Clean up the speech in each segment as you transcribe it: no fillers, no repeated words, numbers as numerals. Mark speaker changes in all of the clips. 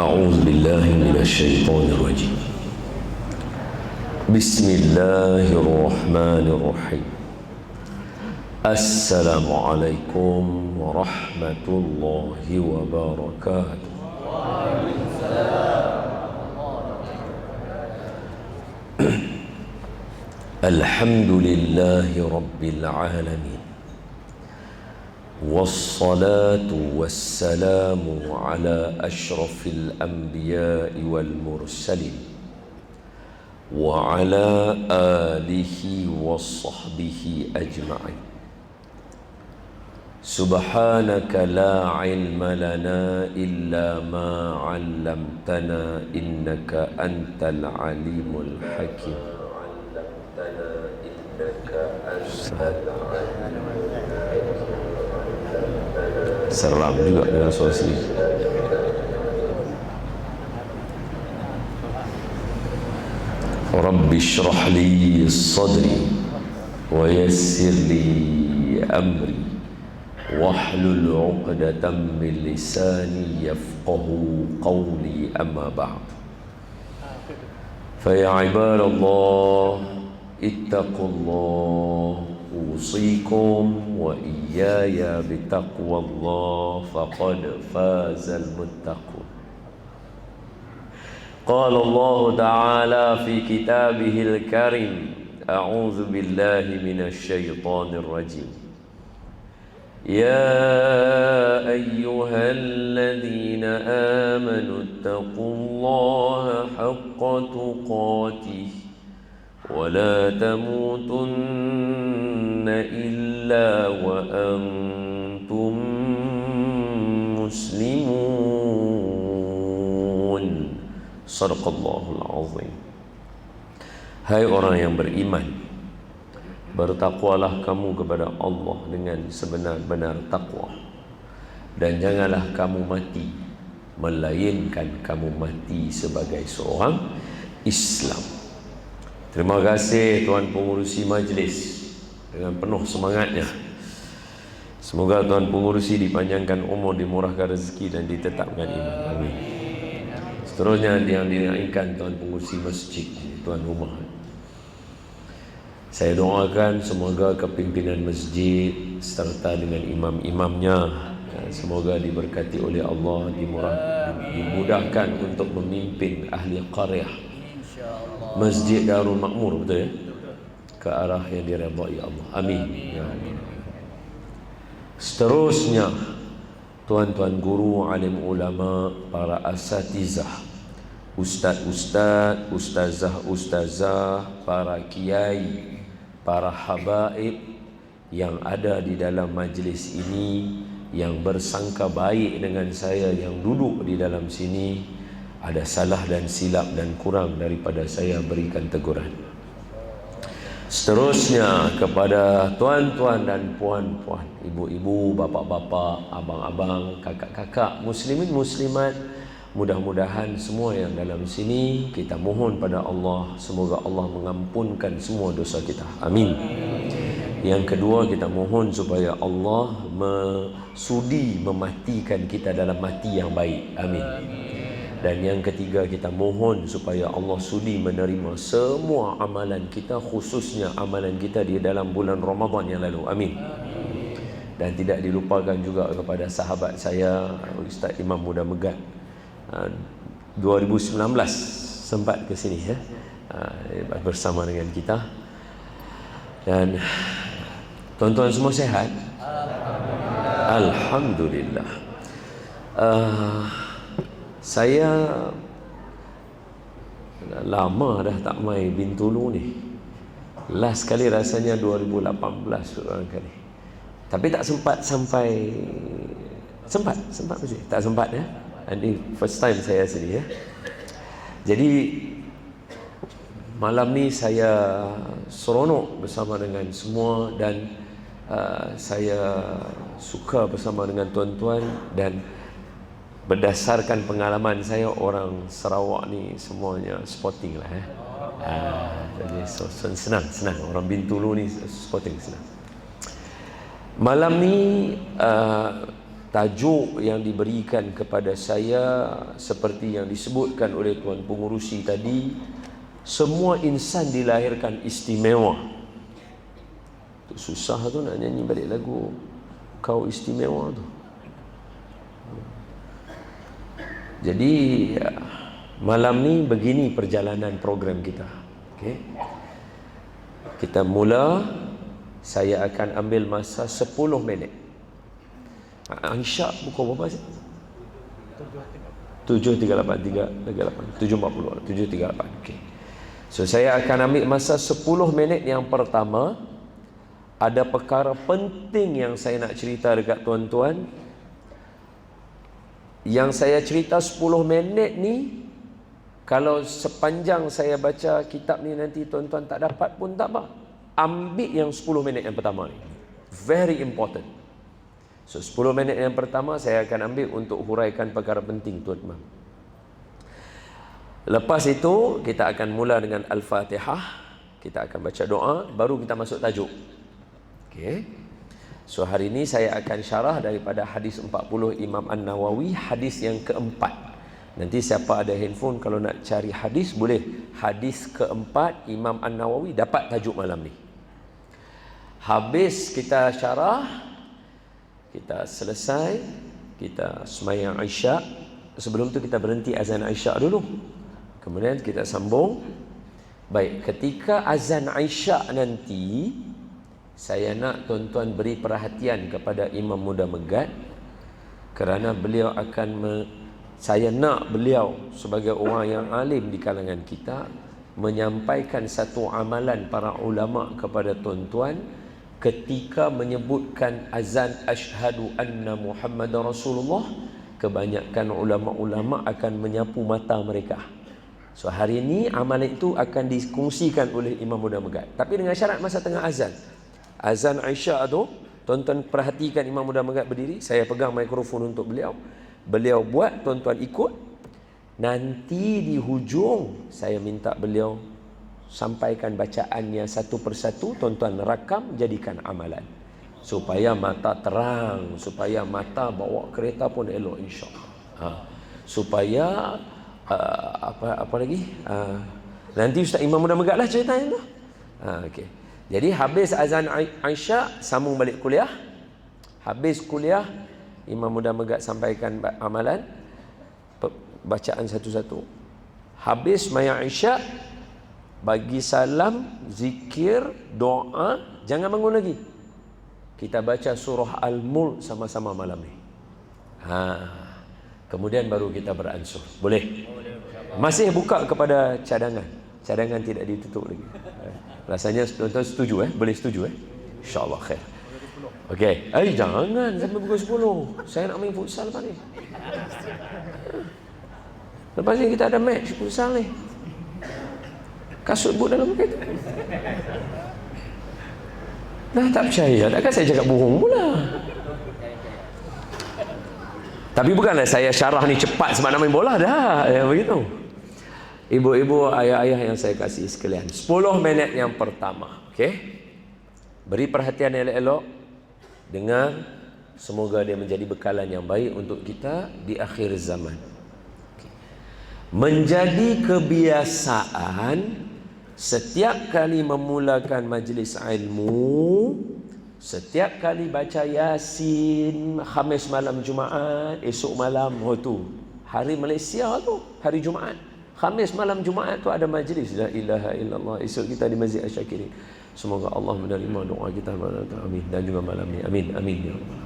Speaker 1: أعوذ بالله من الشيطان الرجيم. بسم الله الرحمن الرحيم. السلام عليكم ورحمة الله وبركاته. الحمد لله رب العالمين، والصلاة والسلام على أشرف الأنبياء والمرسلين وعلى آله وصحبه أجمعين. سبحانك لا علم لنا إلا ما علمتنا إنك أنت العليم الحكيم. Seram juga dengan suara sini. Rabbi shrah li sadri wa yassir li amri wahlul 'uqdatam min lisani yafqahu qawli, amma ba'd. Fa ya ibadallah ittaqullah, usikum wa iyaya bitaqwallah, faqad fazal muttaqun. Qala Allah Ta'ala fi kitabihil karim, a'udzu billahi minasy syaithanir rajim. Ya ayyuhalladzina amanu ittaqullaha haqqa tuqatih wa la tamutunna illa wa antum muslimun. Sadaqallahul azim. Hai orang yang beriman, bertakwalah kamu kepada Allah dengan sebenar-benar takwa, dan janganlah kamu mati melainkan kamu mati sebagai seorang Islam. Terima kasih Tuan Pengurusi Majlis dengan penuh semangatnya. Semoga Tuan Pengurusi dipanjangkan umur, dimurahkan rezeki dan ditetapkan iman. Amin. Seterusnya yang dinaikkan Tuan Pengurusi Masjid, Tuan Rumah. Saya doakan semoga kepimpinan masjid serta dengan imam-imamnya semoga diberkati oleh Allah, dimudahkan untuk memimpin ahli qaryah Masjid Darul Makmur, betul ya? Ke arah yang diredai Allah. Amin. Ya Allah. Seterusnya tuan-tuan guru, alim ulama, para asatizah, ustaz-ustaz, ustazah-ustazah, para kiai, para habaib yang ada di dalam majlis ini, yang bersangka baik dengan saya yang duduk di dalam sini, ada salah dan silap dan kurang daripada saya berikan teguran. Seterusnya kepada tuan-tuan dan puan-puan, ibu-ibu, bapa-bapa, abang-abang, kakak-kakak, muslimin muslimat, mudah-mudahan semua yang dalam sini kita mohon pada Allah, semoga Allah mengampunkan semua dosa kita. Amin. Yang kedua, kita mohon supaya Allah sudi mematikan kita dalam mati yang baik. Amin. Dan yang ketiga, kita mohon supaya Allah sudi menerima semua amalan kita, khususnya amalan kita di dalam bulan Ramadan yang lalu. Amin. Dan tidak dilupakan juga kepada sahabat saya, Ustaz Imam Muda Megat. 2019 sempat ke sini ya, bersama dengan kita. Dan tuan-tuan semua sihat? Alhamdulillah. Saya lama dah tak main Bintulu ni. Last kali rasanya 2018 barangkali. Tapi tak sempat sampai. Sempat mesti. Tak sempat ya. Ini first time saya sini ya. Jadi malam ni saya seronok bersama dengan semua, dan saya suka bersama dengan tuan-tuan, dan berdasarkan pengalaman saya, orang Sarawak ni semuanya sporting lah jadi senang orang Bintulu ni sporting senang. Malam ni tajuk yang diberikan kepada saya seperti yang disebutkan oleh Tuan Pengurusi tadi, semua insan dilahirkan istimewa. Susah tu nak nyanyi balik lagu Kau Istimewa tu. Jadi malam ni begini perjalanan program kita. Okay. Kita mula, saya akan ambil masa 10 minit. Aisyah pukul berapa sih? 7.38 7.40 7.38. Okay. So saya akan ambil masa 10 minit yang pertama. Ada perkara penting yang saya nak cerita dekat tuan-tuan. Yang saya cerita 10 minit ni, kalau sepanjang saya baca kitab ni nanti tuan-tuan tak dapat pun tak apa. Ambil yang 10 minit yang pertama ni. Very important. So 10 minit yang pertama saya akan ambil untuk huraikan perkara penting tuan-tuan. Lepas itu kita akan mula dengan Al-Fatihah. Kita akan baca doa, baru kita masuk tajuk. Okay. So hari ini saya akan syarah daripada hadis 40 Imam An-Nawawi, hadis yang keempat. Nanti siapa ada handphone kalau nak cari hadis boleh. Hadis keempat Imam An-Nawawi, dapat tajuk malam ni. Habis kita syarah, kita selesai, kita sembahyang Isyak. Sebelum tu kita berhenti azan Isyak dulu. Kemudian kita sambung. Baik, ketika azan Isyak nanti, saya nak tuan-tuan beri perhatian kepada Imam Muda Megat, kerana beliau akan saya nak beliau sebagai orang yang alim di kalangan kita menyampaikan satu amalan para ulama kepada tuan-tuan ketika menyebutkan azan asyhadu anna Muhammadar Rasulullah. Kebanyakan ulama-ulama akan menyapu mata mereka. So hari ini amalan itu akan dikongsikan oleh Imam Muda Megat, tapi dengan syarat masa tengah azan. Azan Aisyah tu, tuan-tuan perhatikan Imam Muda Megat berdiri, saya pegang mikrofon untuk beliau. Beliau buat, tuan-tuan ikut. Nanti di hujung saya minta beliau sampaikan bacaannya satu persatu, tuan-tuan rakam, jadikan amalan. Supaya mata terang, supaya mata bawa kereta pun elok insya-Allah. Supaya apa lagi? Nanti Ustaz Imam Muda Megat lah ceritanya tu. Okey. Jadi habis azan Aisyah, sambung balik kuliah. Habis kuliah, Imam Muda Megat sampaikan amalan, bacaan satu-satu. Habis maya Aisyah, bagi salam, zikir, doa, jangan bangun lagi. Kita baca surah Al-Mulk sama-sama malam ni. Kemudian baru kita beransur. Boleh? Masih buka kepada cadangan. Cadangan tidak ditutup lagi. Rasanya tuan-tuan setuju boleh setuju InsyaAllah khair. Okey. Jangan sampai pukul 10. Saya nak main futsal tadi. Lepas ni kita ada match futsal ni. Kasut but dalam poket. Nah, tak percaya. Takkan saya cakap bohong pula. Tapi bukanlah saya syarah ni cepat sebab nak main bola dah. Begitu. Ibu-ibu, ayah-ayah yang saya kasih sekalian, 10 minit yang pertama, okey? Beri perhatian elok-elok, dengar, semoga dia menjadi bekalan yang baik untuk kita di akhir zaman. Okay. Menjadi kebiasaan setiap kali memulakan majlis ilmu, setiap kali baca Yasin, Khamis malam Jumaat, esok malam hari Malaysia tu, hari Jumaat. Khamis malam Jumaat tu ada majlis la ilaha illallah. Esok kita di Masjid Asy-Syakirin. Semoga Allah menerima doa kita. Amin. Dan juga malam ni. Amin. Amin ya Allah.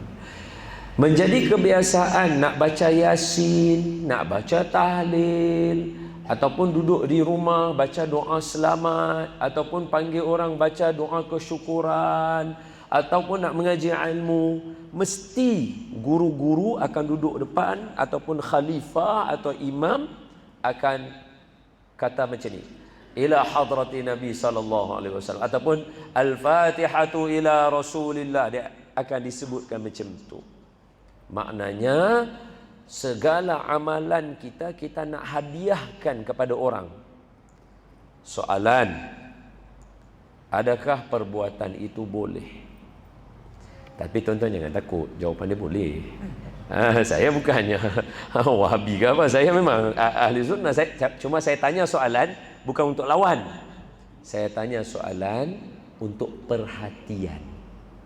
Speaker 1: Menjadi kebiasaan nak baca Yasin, nak baca tahlil, ataupun duduk di rumah baca doa selamat, ataupun panggil orang baca doa kesyukuran, ataupun nak mengaji ilmu, mesti guru-guru akan duduk depan, ataupun khalifah atau imam akan kata macam ni, ila hadrati Nabi sallallahu alaihi wasallam, ataupun al-Fatihatu ila Rasulillah, dia akan disebutkan macam tu. Maknanya segala amalan kita, kita nak hadiahkan kepada orang. Soalan, adakah perbuatan itu boleh? Tapi tuan-tuan jangan takut, jawapan dia boleh. Saya bukannya Wahabi ke apa. Saya memang ahli sunnah. Cuma saya tanya soalan bukan untuk lawan. Saya tanya soalan untuk perhatian.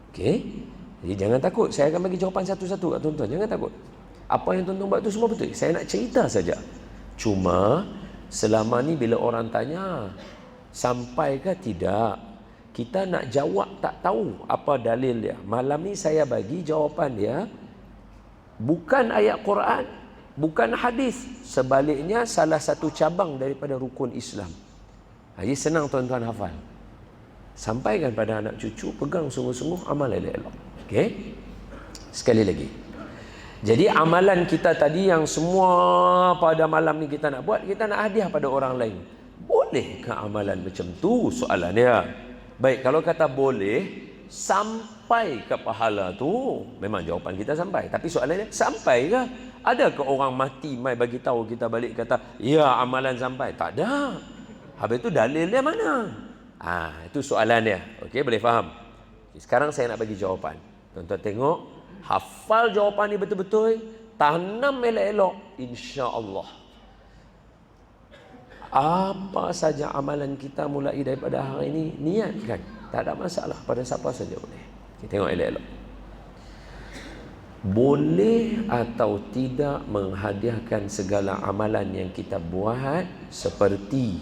Speaker 1: Okey? Jadi jangan takut. Saya akan bagi jawapan satu-satu kat tuan-tuan. Jangan takut. Apa yang tuan-tuan buat tu semua betul. Saya nak cerita saja. Cuma selama ni bila orang tanya, sampai ke tidak? Kita nak jawab tak tahu apa dalil dia. Malam ni saya bagi jawapan dia. Bukan ayat Quran, bukan hadis, sebaliknya salah satu cabang daripada rukun Islam. Jadi senang tuan-tuan hafal. Sampaikan pada anak cucu, pegang sungguh-sungguh, amal elok-elok. Okey? Sekali lagi. Jadi amalan kita tadi yang semua pada malam ni kita nak buat, kita nak hadiah pada orang lain. Bolehkah amalan macam tu? Soalannya. Baik, kalau kata boleh, sampai ke pahala tu, memang jawapan kita sampai. Tapi soalannya, sampai ke? Adakah orang mati mai bagi tahu kita balik kata, ya amalan sampai? Tak ada. Habis tu dalil dia mana? Itu soalannya. Okey, boleh faham? Sekarang saya nak bagi jawapan. Tuan-tuan tengok, hafal jawapan ni betul-betul, tanam elok-elok, insya-Allah. Apa saja amalan kita mulai daripada hari ini, niatkan. Tak ada masalah, pada siapa saja boleh. Kita tengok elok-elok. Boleh atau tidak menghadiahkan segala amalan yang kita buat, seperti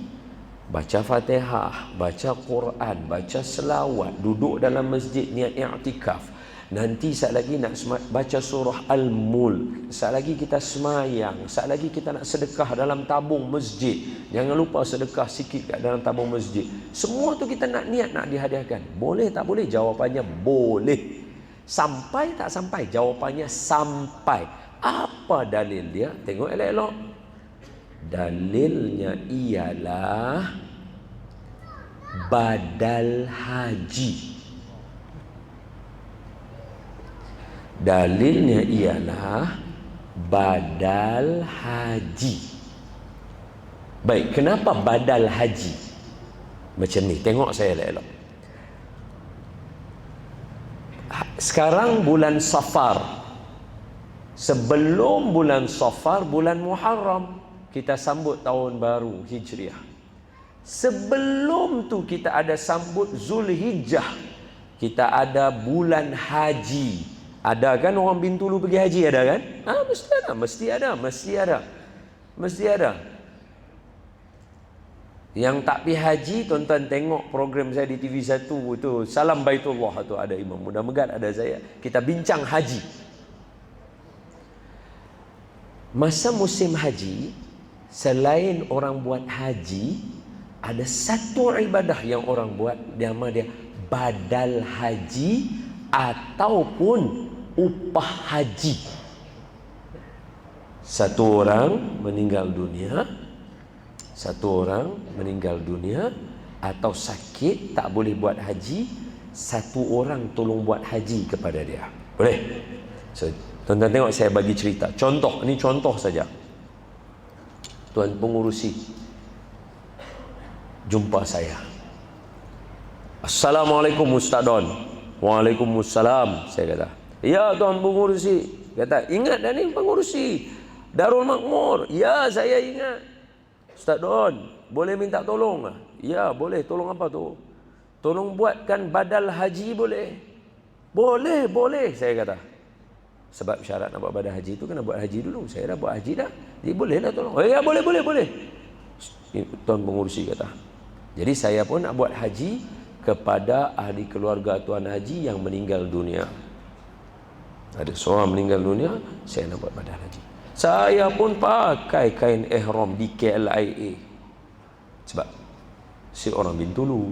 Speaker 1: baca Fatihah, baca Quran, baca selawat, duduk dalam masjid niat i'tikaf, nanti saat lagi nak baca surah Al-Mulk, saat lagi kita semayang, saat lagi kita nak sedekah dalam tabung masjid. Jangan lupa sedekah sikit kat dalam tabung masjid. Semua tu kita nak niat nak dihadiahkan. Boleh tak boleh? Jawapannya boleh. Sampai tak sampai? Jawapannya sampai. Apa dalil dia? Tengok elok-elok. Dalilnya ialah badal haji. Dalilnya ialah badal haji. Baik, kenapa badal haji? Macam ni, tengok saya elok-elok. Sekarang bulan Safar. Sebelum bulan Safar, bulan Muharram, kita sambut tahun baru Hijriah. Sebelum tu kita ada sambut Zulhijjah. Kita ada bulan haji. Ada kan orang Bintulu pergi haji, ada kan? Mesti ada, mesti ada, mesti ada. Mesti ada. Yang tak pergi haji, tuan-tuan tengok program saya di TV1 itu, Salam Baitullah tu, ada Imam Muda Megat, ada saya. Kita bincang haji. Masa musim haji, selain orang buat haji, ada satu ibadah yang orang buat, nama dia badal haji ataupun upah haji. Satu orang meninggal dunia atau sakit tak boleh buat haji, satu orang tolong buat haji kepada dia. Boleh? So, tuan-tuan tengok, saya bagi cerita. Contoh, ini contoh saja. Tuan pengurusi jumpa saya. Assalamualaikum Ustaz Don. Waalaikumsalam, saya kata. Ya tuan pengurusi. Kata, ingat dah ni pengurusi Darul Makmur. Ya, saya ingat. Ustaz Don, boleh minta tolong? Ya, boleh. Tolong apa tu? Tolong buatkan badal haji, boleh? Boleh, boleh, saya kata. Sebab syarat nak buat badal haji tu kena buat haji dulu. Saya dah buat haji dah. Jadi bolehlah tolong. Oh ya, boleh, boleh, boleh. Tuan pengurusi kata. Jadi saya pun nak buat haji kepada ahli keluarga tuan haji yang meninggal dunia. Ada seorang meninggal dunia, saya nak buat badal haji. Saya pun pakai kain ihram di KLIA. Sebab si orang Bintulu,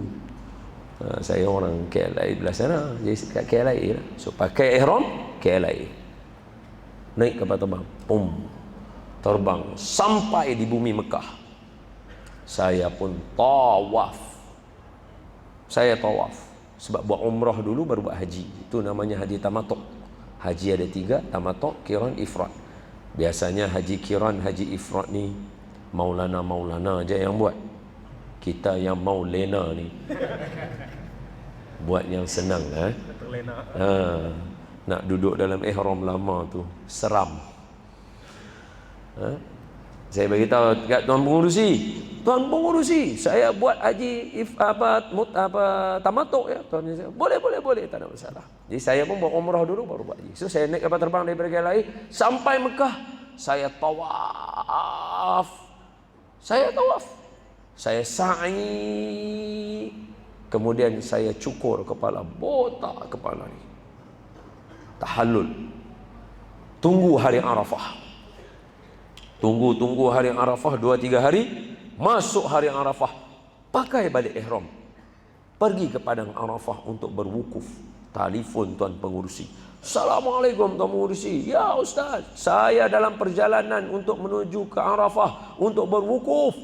Speaker 1: saya orang KLIA belah sana, jadi kat KLIA lah. So pakai ihram KLIA, naik kapal terbang, terbang sampai di bumi Mekah. Saya pun tawaf. Sebab buat umrah dulu baru buat haji. Itu namanya haji tamatuk. Haji ada 3, tamatuk, qiran, ifrad. Biasanya haji qiran, haji ifrad ni maulana je yang buat. Kita yang maulena ni buat yang senang Nak duduk dalam ihram lama tu seram. Saya beritahu kat tuan pengurusi, saya buat haji tamatuk ya. Tuan saya, boleh, tak ada masalah. Jadi saya pun buat umrah dulu baru buat haji. So saya naik kapal terbang daripada KLIA sampai Mekah, saya tawaf, saya sa'i, kemudian saya cukur kepala, botak kepala ni, tahallul, tunggu hari Arafah. Tunggu hari Arafah 2-3 hari, masuk hari Arafah, pakai balik ihram, pergi ke padang Arafah untuk berwukuf. Telefon tuan pengurusi, Assalamualaikum tuan pengurusi, ya Ustaz, saya dalam perjalanan untuk menuju ke Arafah untuk berwukuf.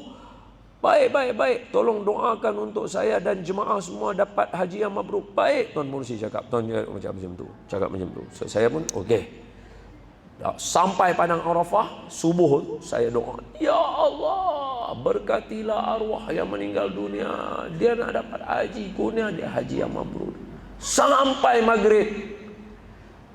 Speaker 1: Baik, tolong doakan untuk saya dan jemaah semua dapat haji yang mabrur. Baik, tuan pengurusi cakap. Tuan cakap macam tu. So, saya pun okey. Sampai padang Arafah, subuh tu saya doa, ya Allah, berkatilah arwah yang meninggal dunia, dia nak dapat haji, kurnia dia haji yang mabrur. Sampai maghrib.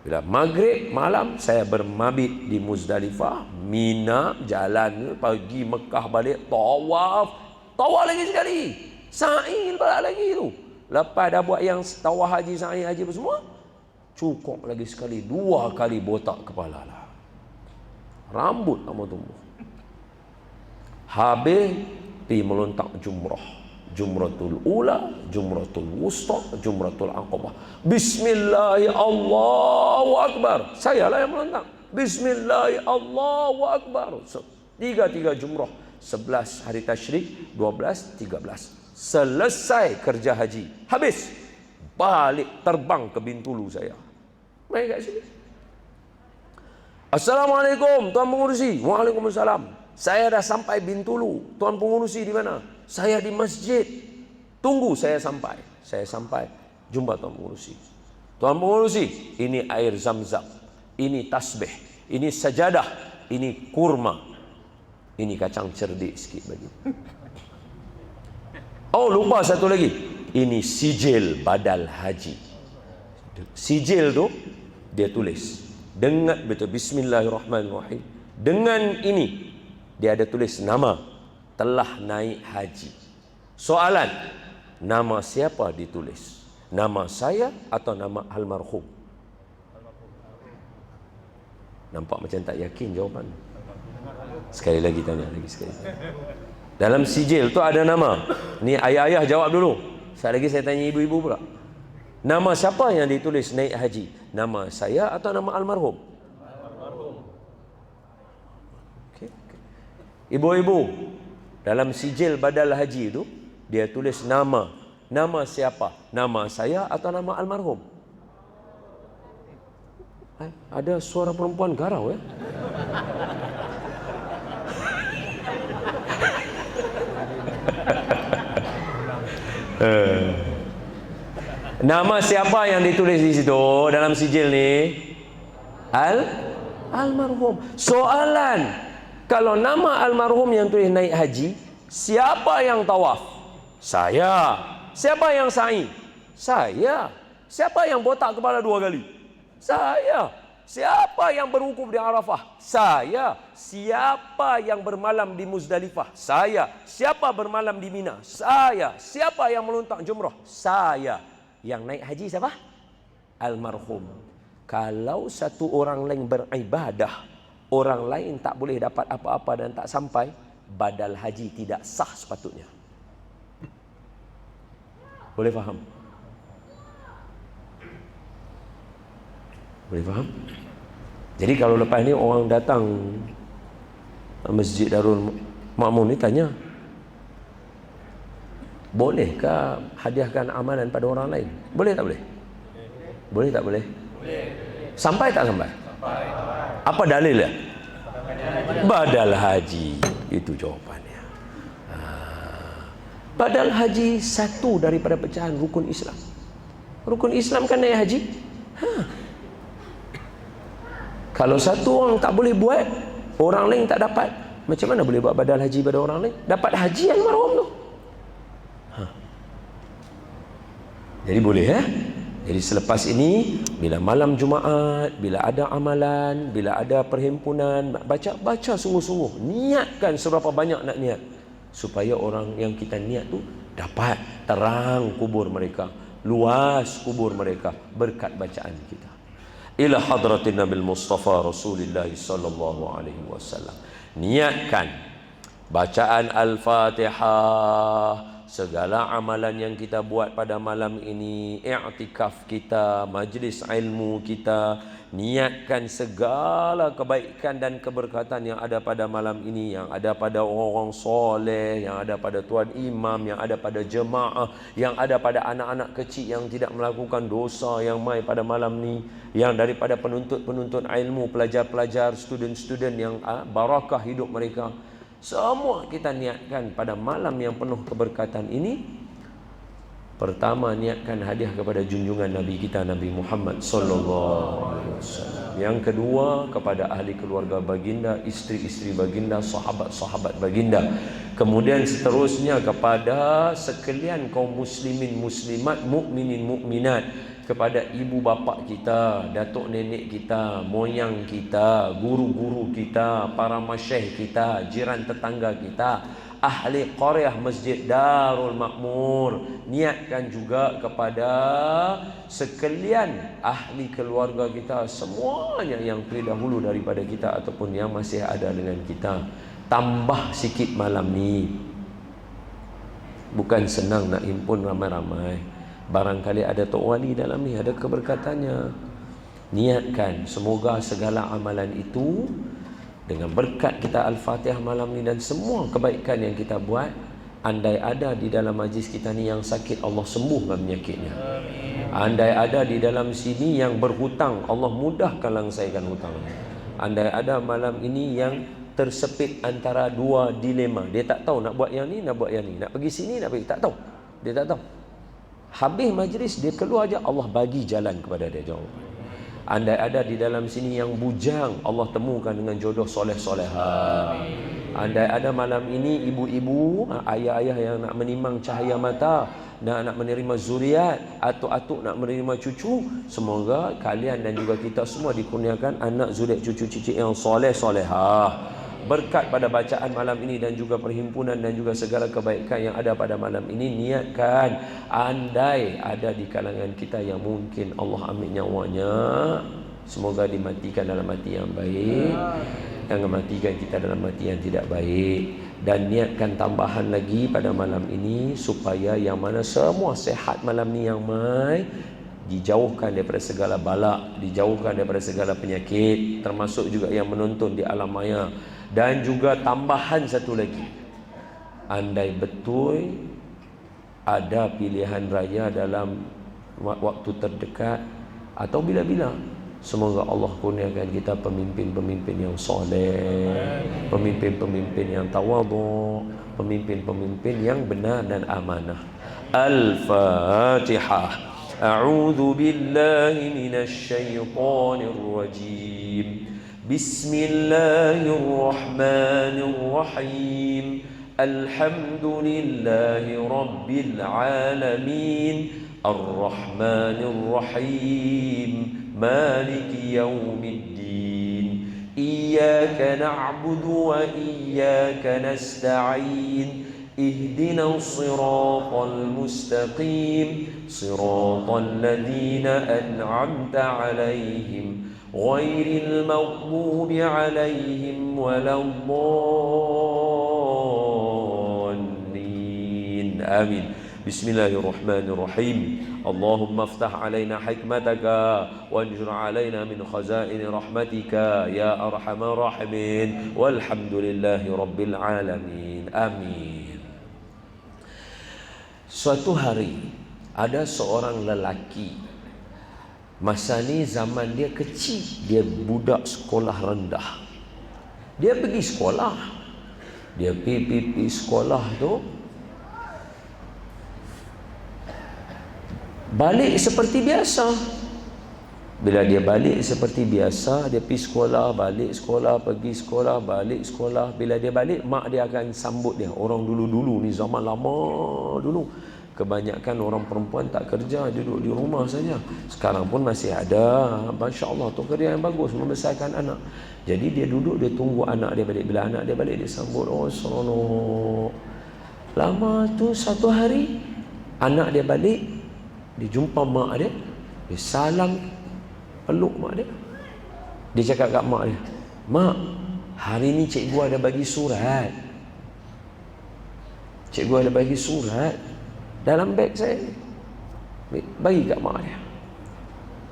Speaker 1: Bila maghrib malam, saya bermabit di Muzdalifah, Mina, jalan pergi Mekah balik, tawaf lagi sekali, sa'i balik lagi tu. Lepas dah buat yang tawaf haji, sa'i haji semua, cukup lagi sekali, 2 kali botak kepala lah, rambut tak mau tumbuh. Habis pergi melontak Jumratul Ula, Jumratul Wusta, Jumratul Aqabah. Bismillah, Allahu Akbar. Saya lah yang melontak. Bismillah, Allahu Akbar. 3 jumrah. 11 hari tasyrik, 12, 13. Selesai kerja haji, habis, balik terbang ke Bintulu saya. Mai kat sini. Assalamualaikum tuan pengurusi. Waalaikumsalam. Saya dah sampai Bintulu. Tuan pengurusi di mana? Saya di masjid. Tunggu saya sampai. Saya sampai, jumpa tuan pengurusi. Tuan pengurusi, ini air Zam-Zam, ini tasbih, ini sajadah, ini kurma, ini kacang cerdik sikit bagi. Oh, lupa satu lagi. Ini sijil badal haji. Sijil tu dia tulis dengan betul, Bismillahirrahmanirrahim. Dengan ini dia ada tulis nama, telah naik haji. Soalan, nama siapa ditulis? Nama saya atau nama almarhum? Nampak macam tak yakin jawapan. Sekali lagi tanya lagi sekali. Dalam sijil tu ada nama. Ni ayah-ayah jawab dulu. Sekali lagi saya tanya ibu-ibu pula. Nama siapa yang ditulis naik haji? Nama saya atau nama almarhum? Okay. Ibu-ibu, dalam sijil badal haji itu dia tulis nama. Nama siapa? Nama saya atau nama almarhum? Ada suara perempuan garau ya? Nama siapa yang ditulis di situ dalam sijil ni? Almarhum. Soalan, kalau nama almarhum yang tulis naik haji, siapa yang tawaf? Saya. Siapa yang sa'i? Saya. Siapa yang botak kepala 2 kali? Saya. Siapa yang berwukuf di Arafah? Saya. Siapa yang bermalam di Muzdalifah? Saya. Siapa bermalam di Mina? Saya. Siapa yang melontak jumrah? Saya. Yang naik haji siapa? Almarhum. Kalau satu orang lain beribadah, orang lain tak boleh dapat apa-apa dan tak sampai, badal haji tidak sah sepatutnya. Boleh faham? Boleh faham? Jadi kalau lepas ni orang datang Masjid Darul Makmun ni tanya, bolehkah hadiahkan amalan pada orang lain? Boleh tak boleh? Boleh tak boleh? Boleh. Sampai tak sampai? Sampai. Apa dalilnya? Badal haji. Itu jawapannya. Badal haji satu daripada pecahan rukun Islam. Rukun Islam kan naik haji. Kalau satu orang tak boleh buat, orang lain tak dapat, macam mana boleh buat badal haji pada orang lain? Dapat haji almarhum tu. Jadi boleh Jadi selepas ini, bila malam Jumaat, bila ada amalan, bila ada perhimpunan, baca sungguh-sungguh, niatkan seberapa banyak nak niat, supaya orang yang kita niat tu dapat terang kubur mereka, luas kubur mereka berkat bacaan kita. Ila hadratin Nabil Mustafa Rasulullah sallallahu alaihi wasallam. Niatkan bacaan Al-Fatihah, segala amalan yang kita buat pada malam ini, i'tikaf kita, majlis ilmu kita, niatkan segala kebaikan dan keberkatan yang ada pada malam ini, yang ada pada orang-orang soleh, yang ada pada tuan imam, yang ada pada jemaah, yang ada pada anak-anak kecil yang tidak melakukan dosa yang mai pada malam ni, yang daripada penuntut-penuntut ilmu, pelajar-pelajar, student-student yang barakah hidup mereka. Semua kita niatkan pada malam yang penuh keberkatan ini. Pertama, niatkan hadiah kepada junjungan Nabi kita, Nabi Muhammad sallallahu alaihi wasallam. Yang kedua, kepada ahli keluarga baginda, isteri-isteri baginda, sahabat-sahabat baginda. Kemudian seterusnya kepada sekalian kaum muslimin muslimat, mukminin mukminat, kepada ibu bapa kita, datuk nenek kita, moyang kita, guru-guru kita, para masyayikh kita, jiran tetangga kita, ahli qaryah Masjid Darul Makmur. Niatkan juga kepada sekalian ahli keluarga kita, semuanya yang terdahulu daripada kita ataupun yang masih ada dengan kita. Tambah sikit malam ni. Bukan senang nak himpun ramai-ramai. Barangkali ada tok wali dalam ni, ada keberkatannya. Niatkan semoga segala amalan itu dengan berkat kita Al-Fatihah malam ni dan semua kebaikan yang kita buat, andai ada di dalam majlis kita ni yang sakit, Allah sembuhkan penyakitnya. Andai ada di dalam sini yang berhutang, Allah mudahkan langsaikan hutangnya. Andai ada malam ini yang tersepit antara dua dilema, dia tak tahu nak buat yang ni, nak buat yang ni, nak pergi sini, nak pergi, tak tahu, dia tak tahu. Habis majlis dia keluar aja, Allah bagi jalan kepada dia jawapan. Andai ada di dalam sini yang bujang, Allah temukan dengan jodoh soleh-soleha. Andai ada malam ini ibu-ibu, ayah-ayah yang nak menimang cahaya mata, nak menerima zuriat, atuk-atuk nak menerima cucu, semoga kalian dan juga kita semua dikurniakan anak zuriat cucu-cucu yang soleh-soleha. Berkat pada bacaan malam ini dan juga perhimpunan dan juga segala kebaikan yang ada pada malam ini, niatkan andai ada di kalangan kita yang mungkin Allah ambil nyawanya, semoga dimatikan dalam mati yang baik, jangan matikan kita dalam mati yang tidak baik. Dan niatkan tambahan lagi pada malam ini supaya yang mana semua sehat malam ni yang mai, dijauhkan daripada segala bala, dijauhkan daripada segala penyakit, termasuk juga yang menonton di alam maya. Dan juga tambahan satu lagi, andai betul ada pilihan raya dalam waktu terdekat atau bila-bila, semoga Allah kurniakan kita pemimpin-pemimpin yang soleh, pemimpin-pemimpin yang tawadhu, pemimpin-pemimpin yang benar dan amanah. Al-Fatihah. A'udzu billahi minasy syaithanir rajim. Bismillahirrahmanirrahim. Alhamdulillahi rabbil alamin. Ar-Rahmanir-Rahim. Maliki yaumiddin. Iyyaka na'budu wa iyyaka nasta'in. اهدنا الصراط المستقيم صراط الذين أنعمت عليهم غير المغضوب عليهم ولا الضالين آمين. بسم الله الرحمن الرحيم. اللهم افتح علينا حكمتك وانشر علينا من خزائن رحمتك يا أرحم الراحمين والحمد لله رب العالمين آمين. Suatu hari ada seorang lelaki, masa ni zaman dia kecil, dia budak sekolah rendah. Dia pergi sekolah, dia pergi sekolah tu, balik seperti biasa. Bila dia balik seperti biasa, dia pergi sekolah, balik sekolah, pergi sekolah, balik sekolah. Bila dia balik, mak dia akan sambut dia. Orang dulu-dulu ni, zaman lama dulu, Kebanyakan orang perempuan tak kerja, duduk di rumah saja. Sekarang pun masih ada, Masya Allah, tu kerja yang bagus, membesarkan anak. Jadi dia duduk, dia tunggu anak dia balik. Bila anak dia balik, dia sambut. Oh seronok. Lama tu satu hari, anak dia balik, dia jumpa mak dia, dia salam, peluk mak dia. Dia cakap kat mak dia, "Mak, hari ni cikgu ada bagi surat. Cikgu ada bagi surat dalam beg saya ni." Bagi kat mak dia.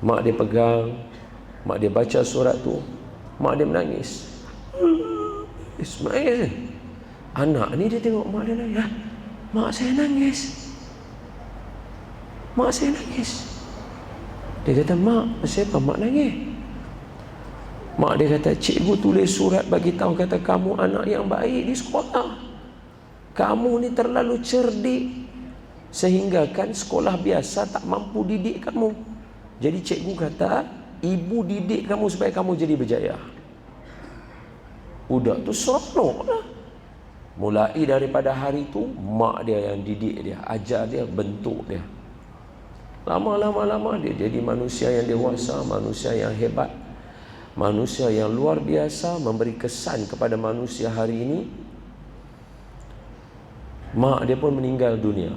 Speaker 1: Mak dia pegang, mak dia baca surat tu, mak dia menangis. Ismail, anak ni dia tengok mak dia nangis. Mak saya nangis. Mak saya nangis. Dia kata, "Mak, siapa mak nangis?" Mak dia kata, "Cikgu tulis surat bagi tahu kata kamu anak yang baik di sekolah. Kamu ni terlalu cerdik sehingga kan sekolah biasa tak mampu didik kamu. Jadi cikgu kata, ibu didik kamu supaya kamu jadi berjaya." Budak tu seronok lah. Mulai daripada hari tu, mak dia yang didik dia, ajar dia, bentuk dia. Lama-lama dia jadi manusia yang dewasa, manusia yang hebat, manusia yang luar biasa, memberi kesan kepada manusia hari ini. Mak dia pun meninggal dunia.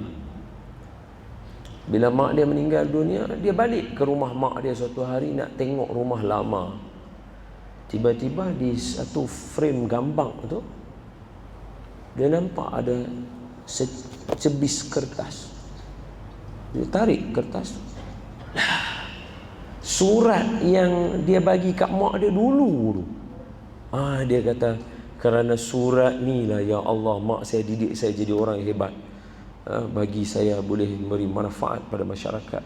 Speaker 1: Bila mak dia meninggal dunia, dia balik ke rumah mak dia suatu hari nak tengok rumah lama. Tiba-tiba di satu frame gambar tu, dia nampak ada secebis kertas. Dia tarik kertas tu. Surat yang dia bagi kat mak dia dulu. Dia kata, "Kerana surat ni lah ya Allah, mak saya didik saya jadi orang yang hebat. Bagi saya boleh memberi manfaat pada masyarakat."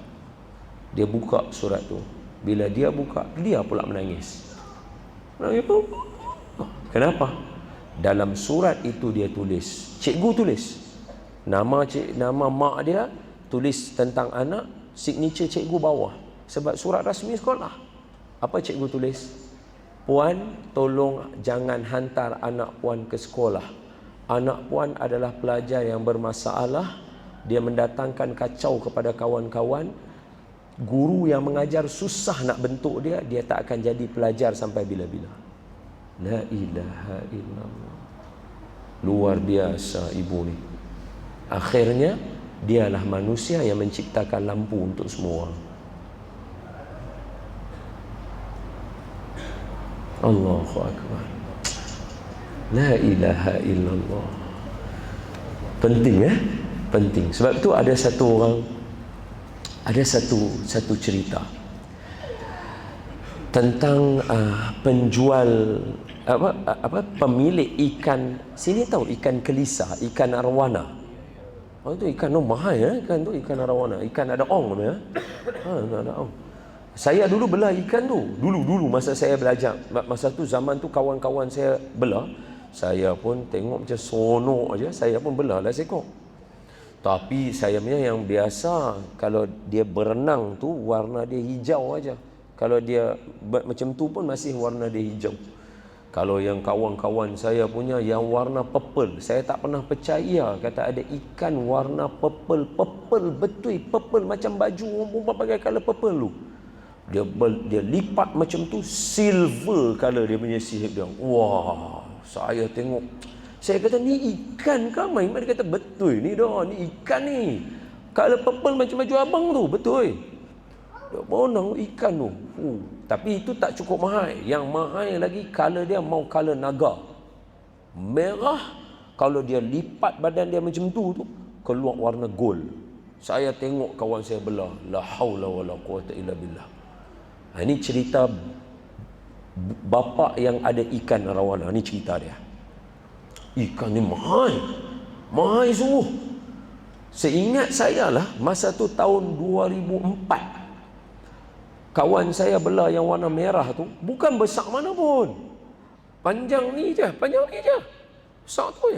Speaker 1: Dia buka surat tu. Bila dia buka, dia pula menangis. Kenapa? Dalam surat itu dia tulis, cikgu tulis nama mak dia, tulis tentang anak, signature cikgu bawah. Sebab surat rasmi sekolah. Apa cikgu tulis? "Puan, tolong jangan hantar anak puan ke sekolah. Anak puan adalah pelajar yang bermasalah. Dia mendatangkan kacau kepada kawan-kawan. Guru yang mengajar susah nak bentuk dia, dia tak akan jadi pelajar sampai bila-bila." La ilaha illallah. Luar biasa ibu ni. Akhirnya, dialah manusia yang menciptakan lampu untuk semua. Allahu Akbar. La ilaha illallah. Penting penting. Sebab tu ada satu orang, ada satu cerita tentang penjual pemilik ikan sini, tahu ikan kelisa, ikan arwana. Itu ikan mahal ya, ikan tu ikan arwana, ikan ada ong namanya. Ada ong. Saya dulu belah ikan tu. Dulu masa saya belajar. Masa tu zaman tu kawan-kawan saya belah. Saya pun tengok macam sonok aja, saya pun belah lah seekor. Tapi saya punya yang biasa, kalau dia berenang tu warna dia hijau aja. Kalau dia macam tu pun masih warna dia hijau. Kalau yang kawan-kawan saya punya yang warna purple, saya tak pernah percaya kata ada ikan warna purple betul, purple macam baju orang perempuan pakai color purple tu. Dia lipat macam tu, silver color dia punya sihir dia. Wah, saya tengok, saya kata ni ikan ke main? Dia kata betul ni dah, ni ikan ni. Color purple macam baju abang tu, betul. Dia bonang ikan tu. Tapi itu tak cukup mahal. Yang mahal lagi color dia mau color naga. Merah, kalau dia lipat badan dia macam tu keluar warna gold. Saya tengok kawan saya belah, la haula wala quwata illa billah. Ini cerita bapa yang ada ikan arawana. Ini cerita dia. Ikan ni mahal sungguh. Seingat saya lah, masa tu tahun 2004, kawan saya belah yang warna merah tu bukan besar mana pun, panjang ni je. Besar tu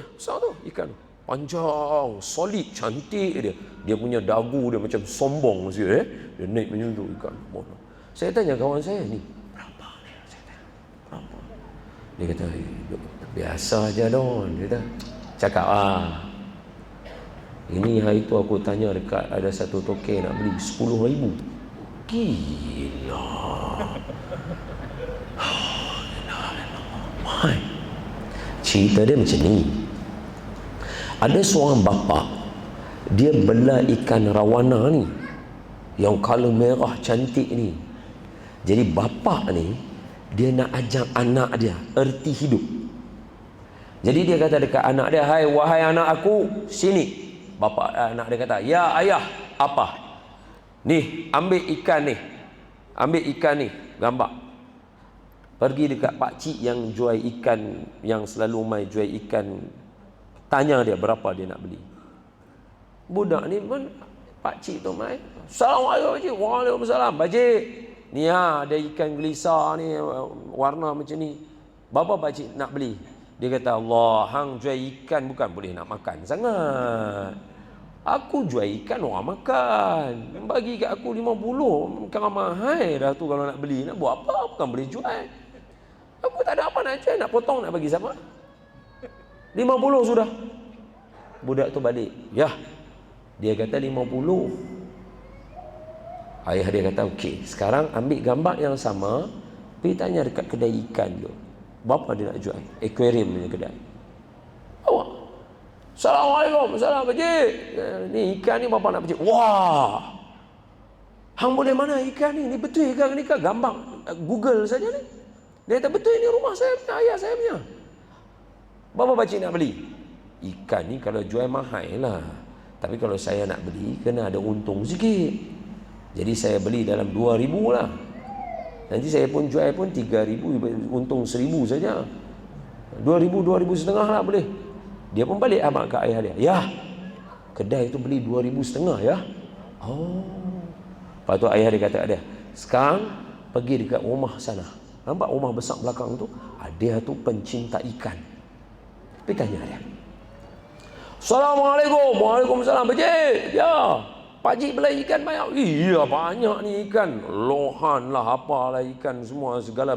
Speaker 1: ikan tu. Panjang, solid, cantik dia. Dia punya dagu dia macam sombong sikit. Dia naik macam tu ikan. Saya tanya kawan saya ni, berapa ni? Saya tanya, berapa? Dia kata, biasa aja Don. Dia kata, cakap Ini hari tu aku tanya dekat ada satu token nak beli 10,000. Gila. Why? Cerita dia macam ni. Ada seorang bapa, dia bela ikan rawana ni yang color merah cantik ni. Jadi bapa ni dia nak ajak anak dia erti hidup. Jadi dia kata dekat anak dia, "Hai, wahai anak aku, sini." Bapa anak dia kata, "Ya ayah, apa? Ni, ambil ikan ni. Ambil ikan ni, gambar. Pergi dekat pakcik yang jual ikan, yang selalu mai jual ikan. Tanya dia berapa dia nak beli." Budak ni pun, pakcik tu mai, "Assalamualaikum pakcik." "Waalaikumsalam pakcik. Ni ada ikan gelisa ni, warna macam ni. Berapa pakcik nak beli?" Dia kata, "Allah, hang jual ikan bukan boleh nak makan sangat. Aku jual ikan orang makan. Bagi kat aku 50, kan mahal dah tu kalau nak beli. Nak buat apa? Bukan boleh jual. Aku tak ada apa nak jual, nak potong nak bagi siapa? 50 sudah." Budak tu balik. "Ya." Dia kata 50. Ayah dia kata, "Okey, sekarang ambil gambar yang sama, pergi tanya dekat kedai ikan tu. Berapa dia nak jual? Aquarium punya kedai. Awak. Assalamualaikum. Salam pakcik. Ni ikan ni berapa nak pakcik?" "Wah. Hang boleh mana ikan ni? Ni betul ikan ni kan gambar Google saja ni." Dia kata, "Betul, ni rumah saya punya, ayah saya punya." "Berapa pakcik nak beli?" "Ikan ni kalau jual mahal lah. Tapi kalau saya nak beli, kena ada untung sikit. Jadi saya beli dalam 2,000 lah. Nanti saya pun jual pun 3,000, untung 1,000 saja. 2,000, 2,500 lah boleh." Dia pun balik abang ke ayah dia. "Ya, kedai tu beli 2,500 ya." "Oh." Lepas tu ayah dia kata dia, "Sekarang pergi dekat rumah sana. Nampak rumah besar belakang tu? Dia tu pencinta ikan. Pergi tanya dia." "Assalamualaikum." "Waalaikumsalam pakcik. Ya, pakcik beli ikan banyak?" "Iya, banyak ni ikan. Lohan lah, apalah ikan semua, segala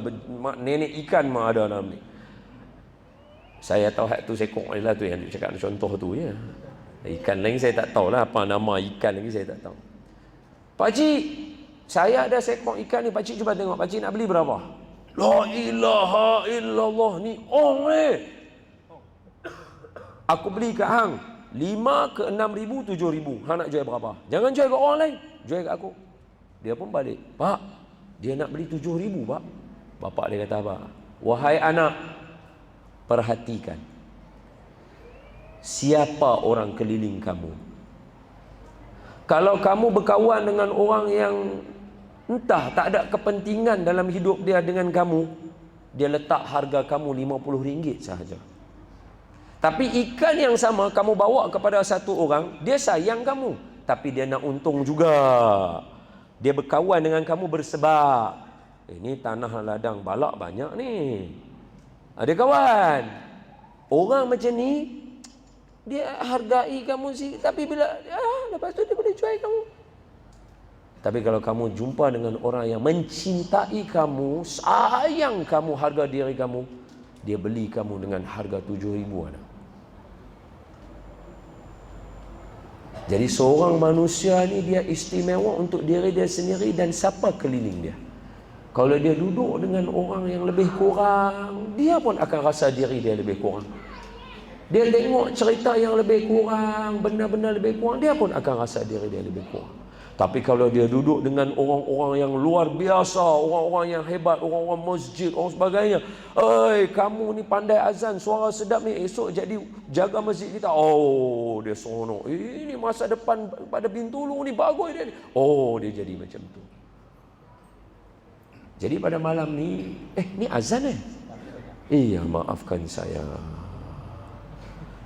Speaker 1: nenek ikan mah ada dalam ni." Saya tahu hak tu sekok je lah tu yang dia cakap contoh tu ya. Ikan lain saya tak tahu lah, apa nama ikan lagi saya tak tahu. "Pakcik, saya ada sekok ikan ni, pakcik cuba tengok, pakcik nak beli berapa?" "La ilaha illallah, ni ong ni. Aku beli kat hang 5 ke 6,000, 7,000. Hang nak jual berapa? Jangan jual kat orang lain, jual kat aku." Dia pun balik. "Pak, dia nak beli 7,000 pak." Bapak dia kata apa? "Wahai anak, perhatikan siapa orang keliling kamu. Kalau kamu berkawan dengan orang yang entah tak ada kepentingan dalam hidup dia dengan kamu, dia letak harga kamu RM50 sahaja. Tapi ikan yang sama kamu bawa kepada satu orang, dia sayang kamu, tapi dia nak untung juga. Dia berkawan dengan kamu bersebab, ini tanah ladang balak banyak ni. Ada kawan. Orang macam ni, dia hargai kamu sih, tapi bila lepas tu dia boleh jual kamu." Tapi kalau kamu jumpa dengan orang yang mencintai kamu, sayang kamu, harga diri kamu, dia beli kamu dengan harga 7,000 ada. Jadi seorang manusia ni dia istimewa untuk diri dia sendiri dan siapa keliling dia. Kalau dia duduk dengan orang yang lebih kurang, dia pun akan rasa diri dia lebih kurang. Dia tengok cerita yang lebih kurang, benda-benda lebih kurang, dia pun akan rasa diri dia lebih kurang. Tapi kalau dia duduk dengan orang-orang yang luar biasa, orang-orang yang hebat, orang-orang masjid, orang sebagainya, kamu ni pandai azan, suara sedap ni, esok jadi jaga masjid kita." Oh, dia seronok. Ini masa depan pada Bintulu ni bagus dia ni. Oh, dia jadi macam tu. Jadi pada malam ni, ni azan Iya, maafkan saya.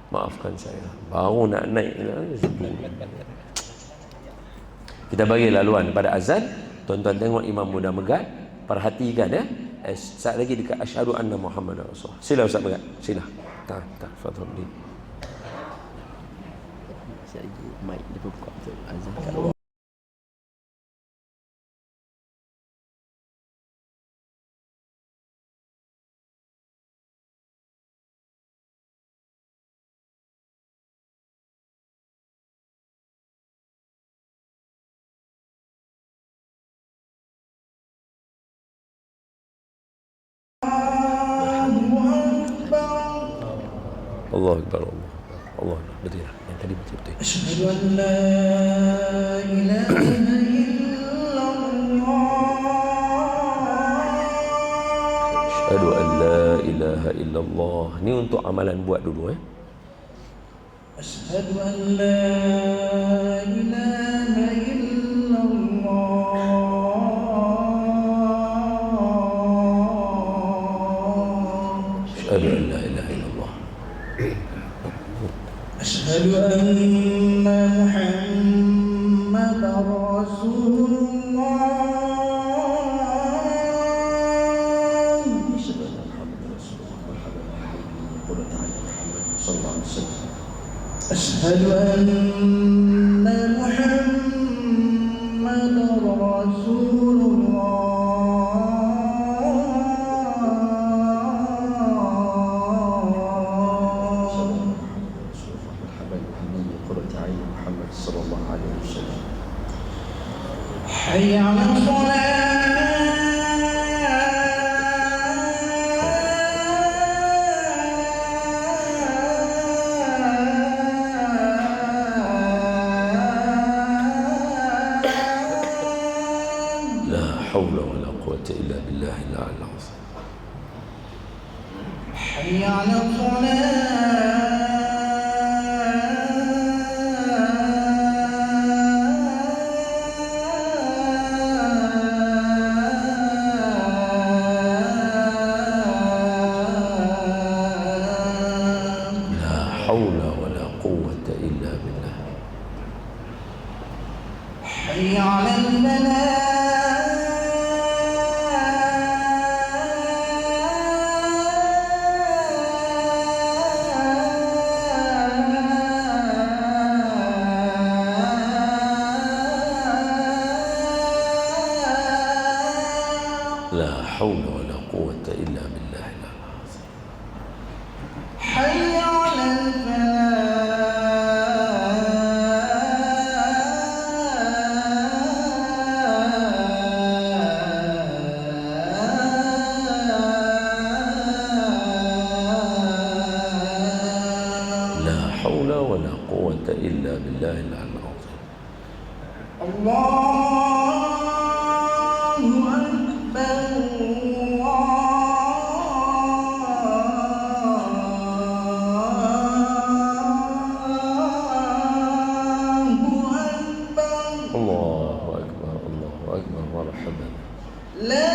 Speaker 1: Maafkan saya. Baru nak naik kita bagi laluan pada azan. Tuan-tuan tengok imam muda megat, perhatikan ya. Saat lagi dekat asyhadu anna Muhammadar Rasulullah. Sila Ustaz Megat, sila. Tak, fadhil. Saya lagi mic dia buka azan kat luar. Allah Akbar. Allah Akbar. Allah Akbar. Betul lah. Yang tadi betul-betul.
Speaker 2: Asyhadu an la ilaha illallah.
Speaker 1: Asyhadu an la ilaha illallah. Ni untuk amalan buat dulu
Speaker 2: Asyhadu an la ilaha illallah.
Speaker 1: Asyhadu an la ilaha illallah.
Speaker 2: Asyhadu anna Muhammadar Rasulullah. Asyhadu anna Muhammadar Rasulullah. Asyhadu anna Muhammadar Rasulullah. حي على الصلاة.
Speaker 1: لا حول ولا قوة إلا بالله العلي العظيم.
Speaker 2: حي على الصلاة.
Speaker 1: حول ولا قوة إلا بالله.
Speaker 2: حي على الفلاح.
Speaker 1: لا حول ولا قوة إلا بالله العظيم.
Speaker 2: حي على
Speaker 1: لا حول ولا قوة إلا بالله العلي العظيم.
Speaker 2: الله أكبر.
Speaker 1: الله أكبر. الله أكبر. مرحبا.
Speaker 2: لا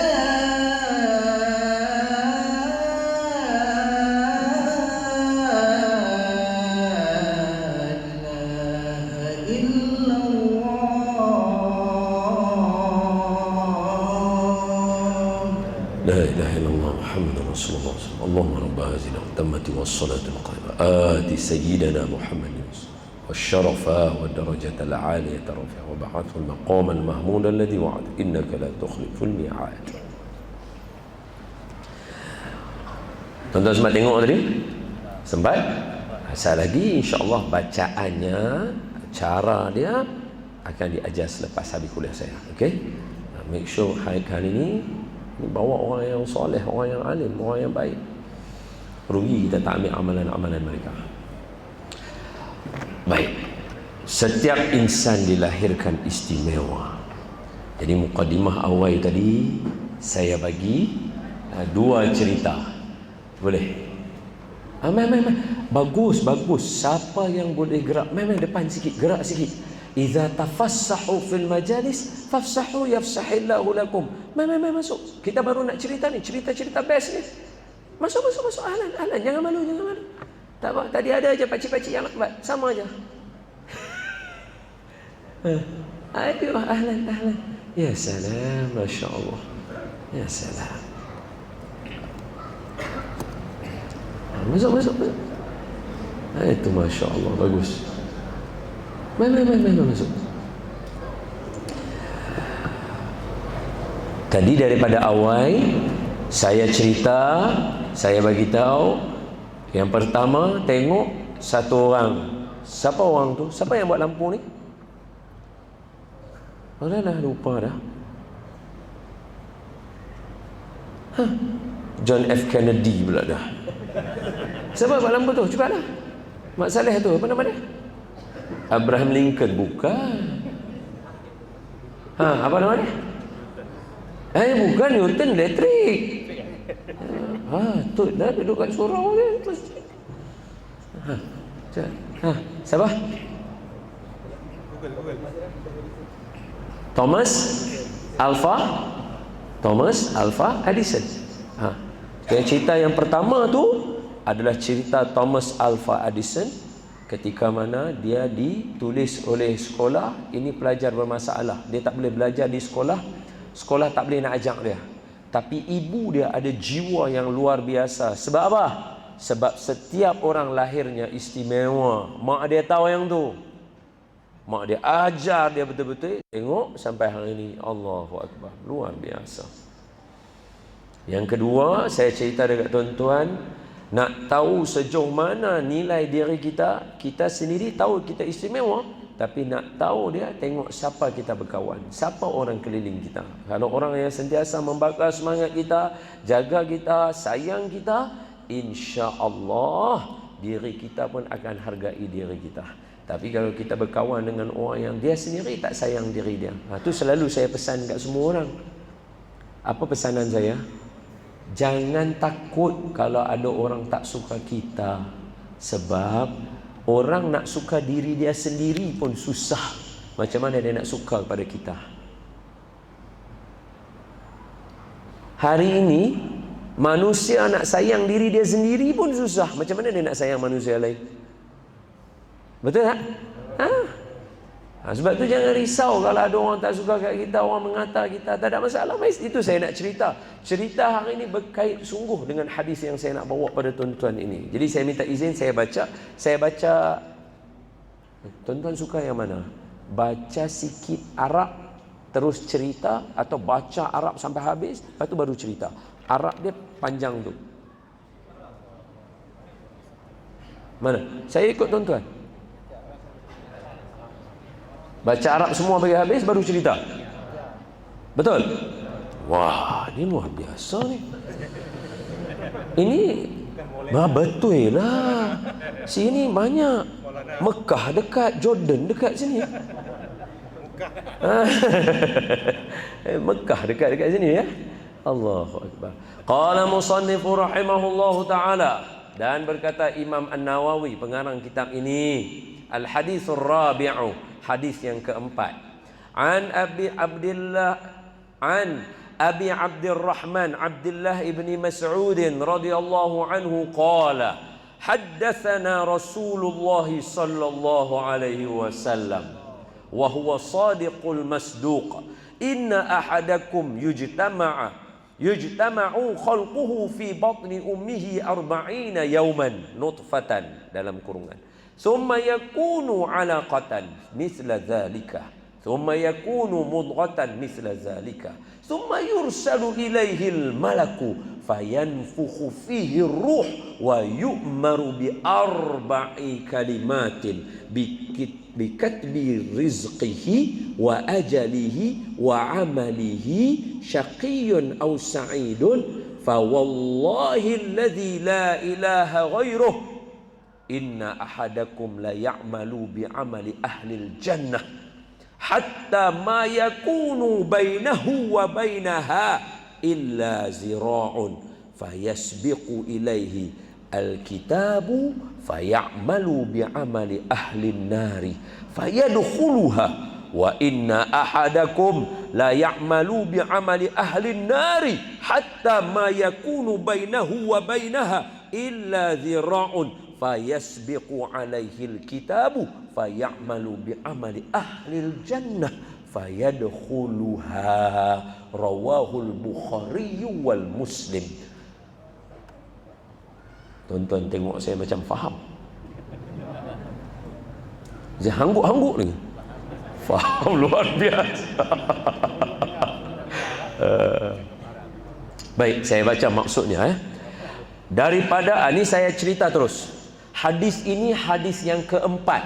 Speaker 1: لا إله إلا الله محمد رسول الله صلى الله عليه وسلم. اللهم رب هذه التامة والصلاة القائمة آت سيدنا محمد والشرف والدرجة العالية رفيع وبعثه المقام المحمود الذي وعد إنك لا تخلف الميعاد. Tuan-tuan sempat tengok tadi? Sempat? Asal lagi insya-Allah bacaannya, cara dia akan diajar selepas habis kuliah saya. Okey? Make sure hari ini bawa orang yang soleh, orang yang alim, orang yang baik. Rugi kita tak ambil amalan-amalan mereka. Baik. Setiap insan dilahirkan istimewa. Jadi mukadimah awal tadi saya bagi dua cerita. Boleh? Mai. Bagus. Siapa yang boleh gerak? Mai depan sikit, gerak sikit. Idza tafassahu fil majalis fafsahu yafsahillahu lakum. Mai masuk. Kita baru nak cerita ni, cerita best ni. Masuk. Ahlan. Jangan malu. Tak apa, tadi ada aja pakcik-pakcik yang lambat. Sama aja. Aduh, ahlan. Ya salam, masya-Allah. Ya salam. Masuk. Itu masya-Allah, bagus. Mai masuk. Tadi daripada awal saya cerita, saya bagi tahu yang pertama tengok satu orang. Siapa orang tu? Siapa yang buat lampu ni? Alah lupa dah. John F. Kennedy pula dah. Sebab Pak lampu tu, cepatlah. Mak Saleh tu, apa nama dia? Abraham Lincoln, bukan. Apa nama dia? Bukan, Newton elektrik. Tu dah duduk kat surau dia. Siapa? Thomas Alva Edison. Cerita yang pertama tu adalah cerita Thomas Alva Edison, ketika mana dia ditulis oleh sekolah. Ini pelajar bermasalah, dia tak boleh belajar di sekolah, sekolah tak boleh nak ajak dia. Tapi ibu dia ada jiwa yang luar biasa. Sebab apa? Sebab setiap orang lahirnya istimewa. Mak dia tahu yang tu. Mak dia ajar dia betul-betul. Tengok sampai hari ini, Allahu Akbar, luar biasa. Yang kedua, saya cerita dekat tuan-tuan, nak tahu sejauh mana nilai diri kita. Kita sendiri tahu kita istimewa, tapi nak tahu dia, tengok siapa kita berkawan, siapa orang keliling kita. Kalau orang yang sentiasa membakar semangat kita, jaga kita, sayang kita, insya-Allah diri kita pun akan hargai diri kita. Tapi kalau kita berkawan dengan orang yang dia sendiri tak sayang diri dia, tu selalu saya pesan kat semua orang. Apa pesanan saya? Jangan takut kalau ada orang tak suka kita. Sebab orang nak suka diri dia sendiri pun susah, macam mana dia nak suka kepada kita? Hari ini manusia nak sayang diri dia sendiri pun susah, macam mana dia nak sayang manusia lain? Betul tak? Sebab tu jangan risau kalau ada orang tak suka kat kita, orang mengata kita, tak ada masalah. Itu saya nak cerita. Cerita hari ini berkait sungguh dengan hadis yang saya nak bawa pada tuan-tuan ini. Jadi saya minta izin saya baca. Tuan-tuan suka yang mana? Baca sikit Arab terus cerita, atau baca Arab sampai habis lepas tu baru cerita? Arab dia panjang tu. Mana? Saya ikut tuan-tuan. Baca Arab semua bagi habis baru cerita. Betul? Wah, ini luar biasa ni. Ini betul lah. Sini banyak. Mekah dekat, Jordan dekat sini. Mekah dekat sini ya. Allahu Akbar. Qala musannifu rahimahullahu ta'ala, dan berkata Imam An-Nawawi pengarang kitab ini, al-hadithur rabi'u, hadis yang keempat. An Abi Abdurrahman Abdullah ibn Mas'ud radhiyallahu anhu qala haddatsana Rasulullah sallallahu alaihi wasallam wa huwa sadiqul masduq inna ahadakum yujtama'u khalquhu fi batni ummihi 40 yawman nutfatan, dalam kurungan, ثم يكون علقة مثل ذلك ثم يكون مضغة مثل ذلك ثم يرسل إليه الملك فينفخ فيه الروح ويؤمر بأربع كلمات بكتب رزقه وأجله وعمله شقي أو سعيد فوالله الذي لا إله غيره inna ahadakum la ya'malu bi'amali ahlil jannah hatta ma yakunu bainahu wa bainaha illa zira'un fayasbiqu ilaihi alkitabu fayamalu bi'amali ahlin nari fayadkhuluha wa inna ahadakum la ya'malu bi'amali ahlin nari hatta ma yakunu bainahu wa bainaha illa zira'un fayasbiqu alaihil kitabu fayamalu bi'amali ahlil jannah fayadkhuluha, rawahul Bukhari wal Muslim. Tuan-tuan tengok saya macam faham. Saya hangguk-hangguk ni. Faham luar biasa. Baik, saya baca maksudnya. Daripada ini saya cerita terus. Hadis ini hadis yang keempat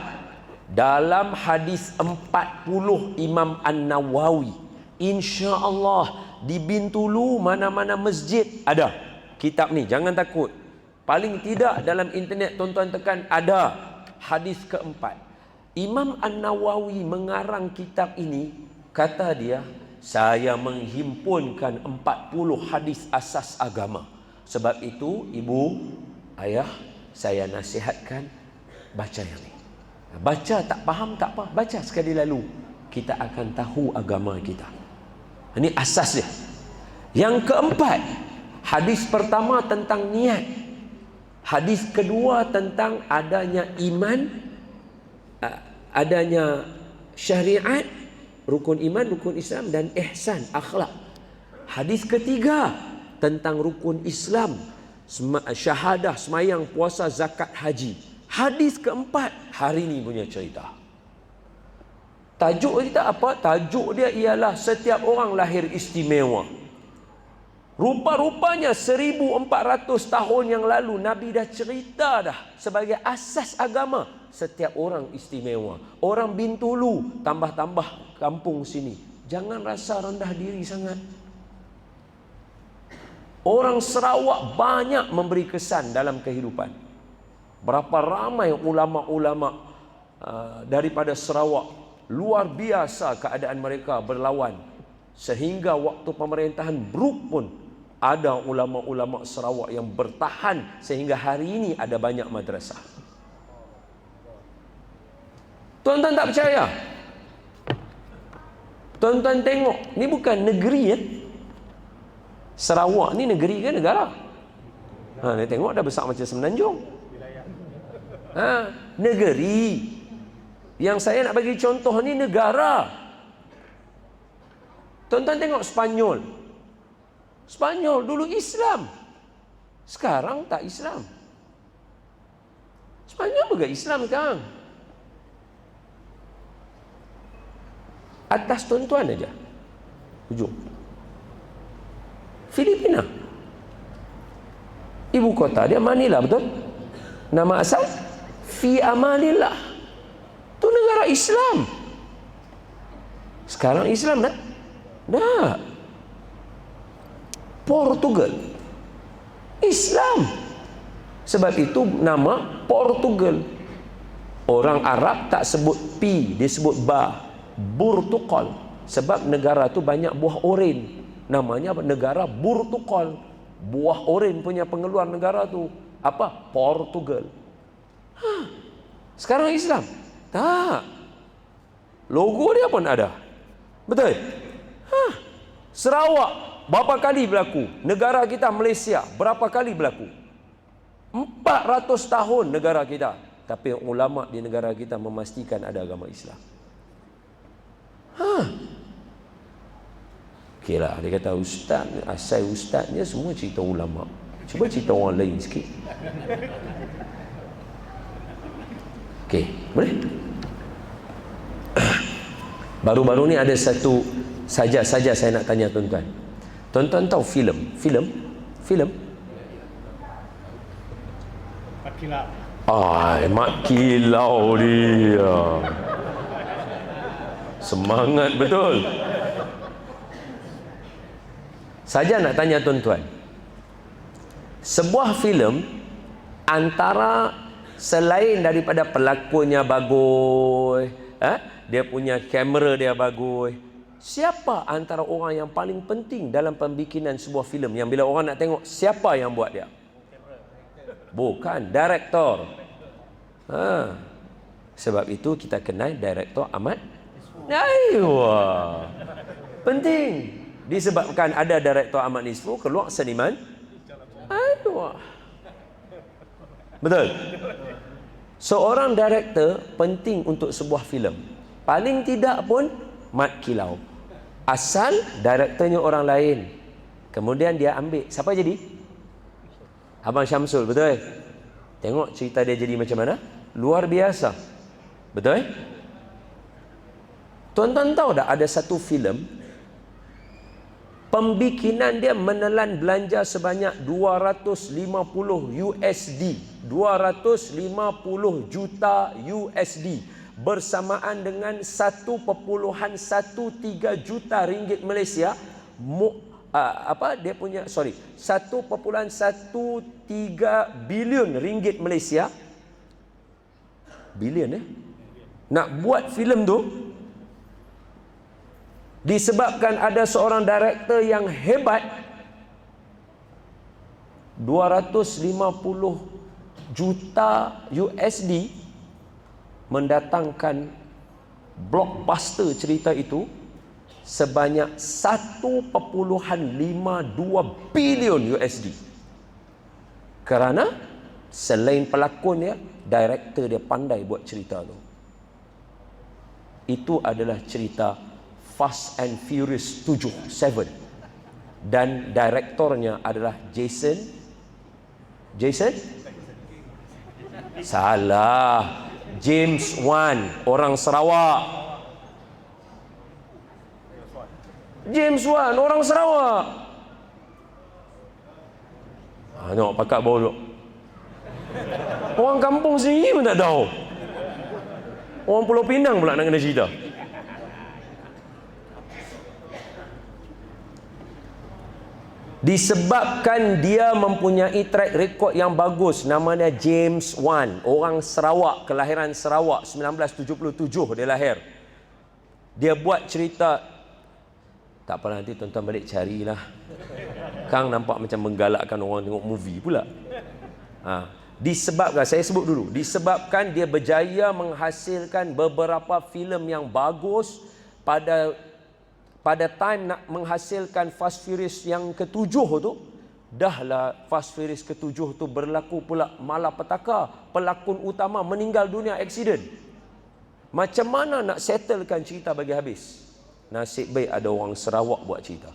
Speaker 1: dalam hadis 40 Imam An-Nawawi. Insya-Allah di Bintulu mana-mana masjid ada kitab ni, jangan takut. Paling tidak dalam internet tuan-tuan tekan ada hadis keempat. Imam An-Nawawi mengarang kitab ini, kata dia, saya menghimpunkan 40 hadis asas agama. Sebab itu ibu, ayah, saya nasihatkan baca yang ini. Baca tak faham tak apa, baca sekali lalu, kita akan tahu agama kita. Ini asas dia. Yang keempat, hadis pertama tentang niat. Hadis kedua tentang adanya iman, adanya syariat, rukun iman, rukun Islam, dan ihsan, akhlak. Hadis ketiga tentang rukun Islam, syahadah, semayang, puasa, zakat, haji. Hadis keempat, hari ini punya cerita. Tajuk kita apa? Tajuk dia ialah setiap orang lahir istimewa. Rupa-rupanya 1400 tahun yang lalu Nabi dah cerita dah sebagai asas agama, setiap orang istimewa. Orang Bintulu tambah-tambah kampung sini, jangan rasa rendah diri sangat. Orang Sarawak banyak memberi kesan dalam kehidupan. Berapa ramai ulama-ulama daripada Sarawak, luar biasa keadaan mereka berlawan, sehingga waktu pemerintahan Brooke pun ada ulama-ulama Sarawak yang bertahan sehingga hari ini ada banyak madrasah. Tuan-tuan tak percaya? Tuan-tuan tengok, ni bukan negeri ya. Sarawak ni negeri ke negara? Ni tengok dah besar macam Semenanjung. Negeri. Yang saya nak bagi contoh ni negara. Tuan-tuan tengok Spanyol. Spanyol dulu Islam, sekarang tak Islam. Spanyol juga Islam sekarang. Atas tuan-tuan aja, hujung. Filipina, ibu kota dia Manila, betul? Nama asal Fi Amanillah. Itu negara Islam. Sekarang Islam tak? Tak. Portugal, Islam. Sebab itu nama Portugal. Orang Arab tak sebut pi, dia sebut ba. Burtukal. Sebab negara tu banyak buah oren. Namanya negara Burtukal. Buah oren punya pengeluar negara tu apa? Portugal. Sekarang Islam? Tak. Logo dia pun ada. Betul? Sarawak berapa kali berlaku? Negara kita Malaysia berapa kali berlaku? 400 tahun negara kita. Tapi ulama di negara kita memastikan ada agama Islam. Okey lah, dia kata ustaz, asal ustaznya semua cerita ulama. Cuba cerita orang lain sikit. Okey, boleh? Baru-baru ni ada satu saja saya nak tanya tuan-tuan. Tuan-tuan tahu filem?
Speaker 3: Mat Kilau.
Speaker 1: Mat Kilau dia. Semangat betul. Saja nak tanya tuan-tuan. Sebuah filem antara selain daripada pelakonnya bagus, dia punya kamera dia bagus, siapa antara orang yang paling penting dalam pembikinan sebuah filem yang bila orang nak tengok, siapa yang buat dia? Bukan, director. Sebab itu kita kenal director Ahmad. Aywa. Penting. Disebabkan ada director Ahmad Nisfu, keluar seniman. Aywa. Betul? Seorang director penting untuk sebuah filem. Paling tidak pun Mat Kilau. Asal direkturnya orang lain, kemudian dia ambil. Siapa jadi? Abang Syamsul, betul? Tengok cerita dia jadi macam mana? Luar biasa. Betul? Tuan-tuan tahu tak ada satu filem pembikinan dia menelan belanja sebanyak 250 USD, 250 juta USD, bersamaan dengan 1.13 juta ringgit Malaysia. dia punya 1.13 bilion ringgit Malaysia. Bilion nak buat filem tu, disebabkan ada seorang director yang hebat. 250 juta USD mendatangkan blockbuster cerita itu sebanyak 1.52 bilion USD. Kerana selain pelakon dia, director dia pandai buat cerita tu. Itu adalah cerita Fast and Furious 7 dan direktornya adalah Jason. Salah, James Wan, orang Sarawak. James Wan, orang Sarawak. Tengok pakak bau. Orang kampung sendiri pun tak tahu. Orang Pulau Pinang pula nak kena cerita. Disebabkan dia mempunyai track record yang bagus. Namanya James Wan, orang Sarawak, kelahiran Sarawak, 1977 dia lahir. Dia buat cerita. Tak apa, nanti tuan-tuan balik carilah. Kang nampak macam menggalakkan orang tengok movie pula. Disebabkan, saya sebut dulu, disebabkan dia berjaya menghasilkan beberapa filem yang bagus pada time nak menghasilkan Fast Furious yang ke-7 tu, dahlah Fast Furious ke-7 tu berlaku pula malapetaka. Pelakon utama meninggal dunia aksiden. Macam mana nak settlekan cerita bagi habis? Nasib baik ada orang Sarawak buat cerita.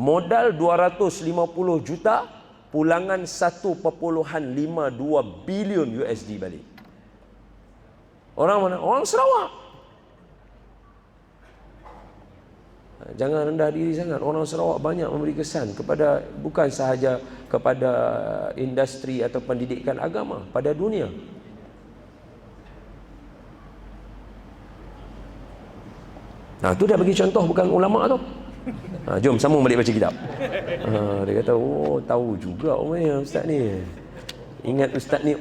Speaker 1: Modal 250 juta, pulangan 1.52 bilion USD balik. Orang mana? Orang Sarawak. Jangan rendah diri sangat. Orang Sarawak banyak memberi kesan kepada, bukan sahaja kepada industri atau pendidikan agama, pada dunia. Tu dah bagi contoh, bukan ulama tu. Jom sambung balik baca kitab. Dia kata, oh tahu juga ustaz ni. Ingat ustaz ni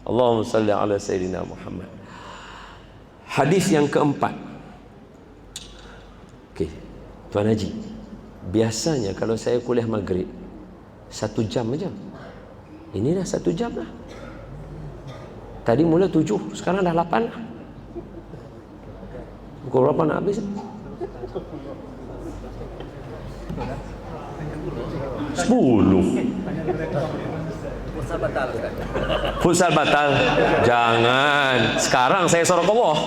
Speaker 1: Allahumma salli ala Sayyidina Muhammad. Hadis yang keempat. Tuan Haji, biasanya kalau saya kuliah maghrib 1 jam aja. Ini dah 1 jam lah. Tadi mula 7, sekarang dah 8 lah. Pukul berapa nak habis? 10. Futsal batal. Jangan. Sekarang saya sorok Allah.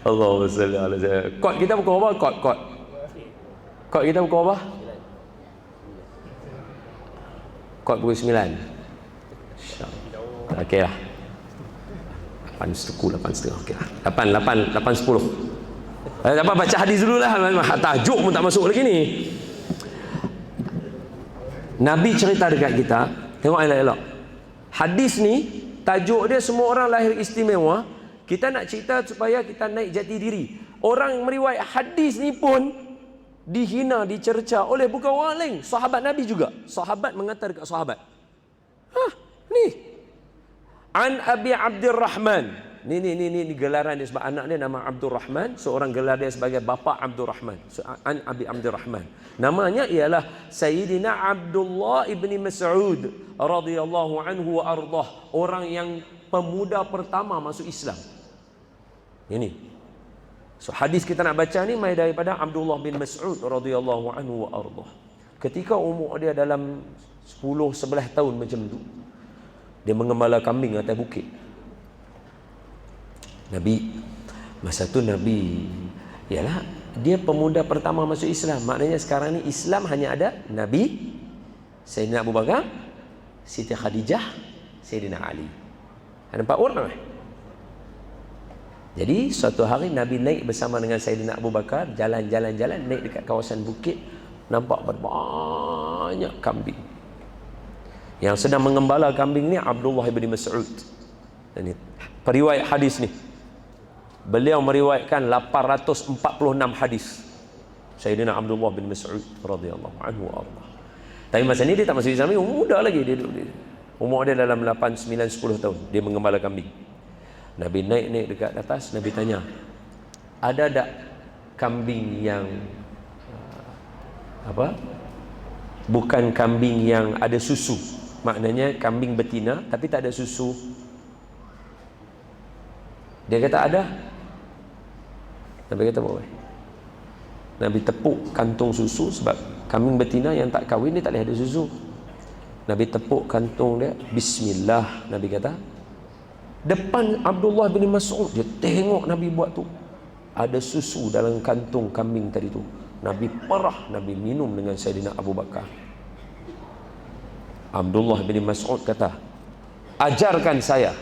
Speaker 1: Allahumma salli ala sayyidina. Kod kita pukul apa? Kod kita pukul apa? Kod pukul 9. Okey lah. 8.30. Okey lah. 8.10. Dapat baca hadis dulu lah. Tajuk pun tak masuk lagi ni. Nabi cerita dekat kita. Tengok elok-elok. Hadis ni, tajuk dia semua orang lahir istimewa. Kita nak cerita supaya kita naik jati diri. Orang yang meriwayat hadis ni pun dihina, dicerca oleh bukan orang lain, sahabat Nabi juga. Sahabat mengata dekat sahabat. Ni. An Abi Abdurrahman. Ni gelaran dia sebab anak dia nama Abdurrahman, seorang gelar dia sebagai bapa Abdurrahman. An Abi Abdurrahman. Namanya ialah Sayyidina Abdullah ibni Mas'ud radhiyallahu anhu wa ardah. Orang yang pemuda pertama masuk Islam. Ini. So hadis kita nak baca ni mai daripada Abdullah bin Mas'ud radhiyallahu anhu wa ardah. Ketika umur dia dalam 10-11 tahun macam tu, dia mengembala kambing atas bukit. Masa tu Nabi, ialah dia pemuda pertama masuk Islam. Maknanya sekarang ni Islam hanya ada Nabi, Sayyidina Abu Bakar, Siti Khadijah, Sayyidina Ali. Ada 4 orang. Jadi suatu hari Nabi naik bersama dengan Sayyidina Abu Bakar, jalan-jalan naik dekat kawasan bukit, nampak banyak kambing. Yang sedang mengembala kambing ni Abdullah bin Mas'ud. Ini periwayat hadis ni. Beliau meriwayatkan 846 hadis. Sayyidina Abdullah bin Mas'ud radhiyallahu anhu arda. Tapi masa ni dia tak masuk Islam, umur muda lagi dia. Umur dia dalam 8, 9, 10 tahun. Dia mengembala kambing. Nabi naik dekat atas, Nabi tanya, ada tak kambing yang bukan kambing yang ada susu? Maknanya kambing betina tapi tak ada susu. Dia kata ada. Nabi kata boleh. Nabi tepuk kantung susu, sebab kambing betina yang tak kahwin dia tak boleh ada susu. Nabi tepuk kantung dia, bismillah, Nabi kata. Depan Abdullah bin Mas'ud, dia tengok Nabi buat tu, ada susu dalam kantung kambing tadi tu. Nabi parah, Nabi minum dengan Sayyidina Abu Bakar. Abdullah bin Mas'ud kata, ajarkan saya.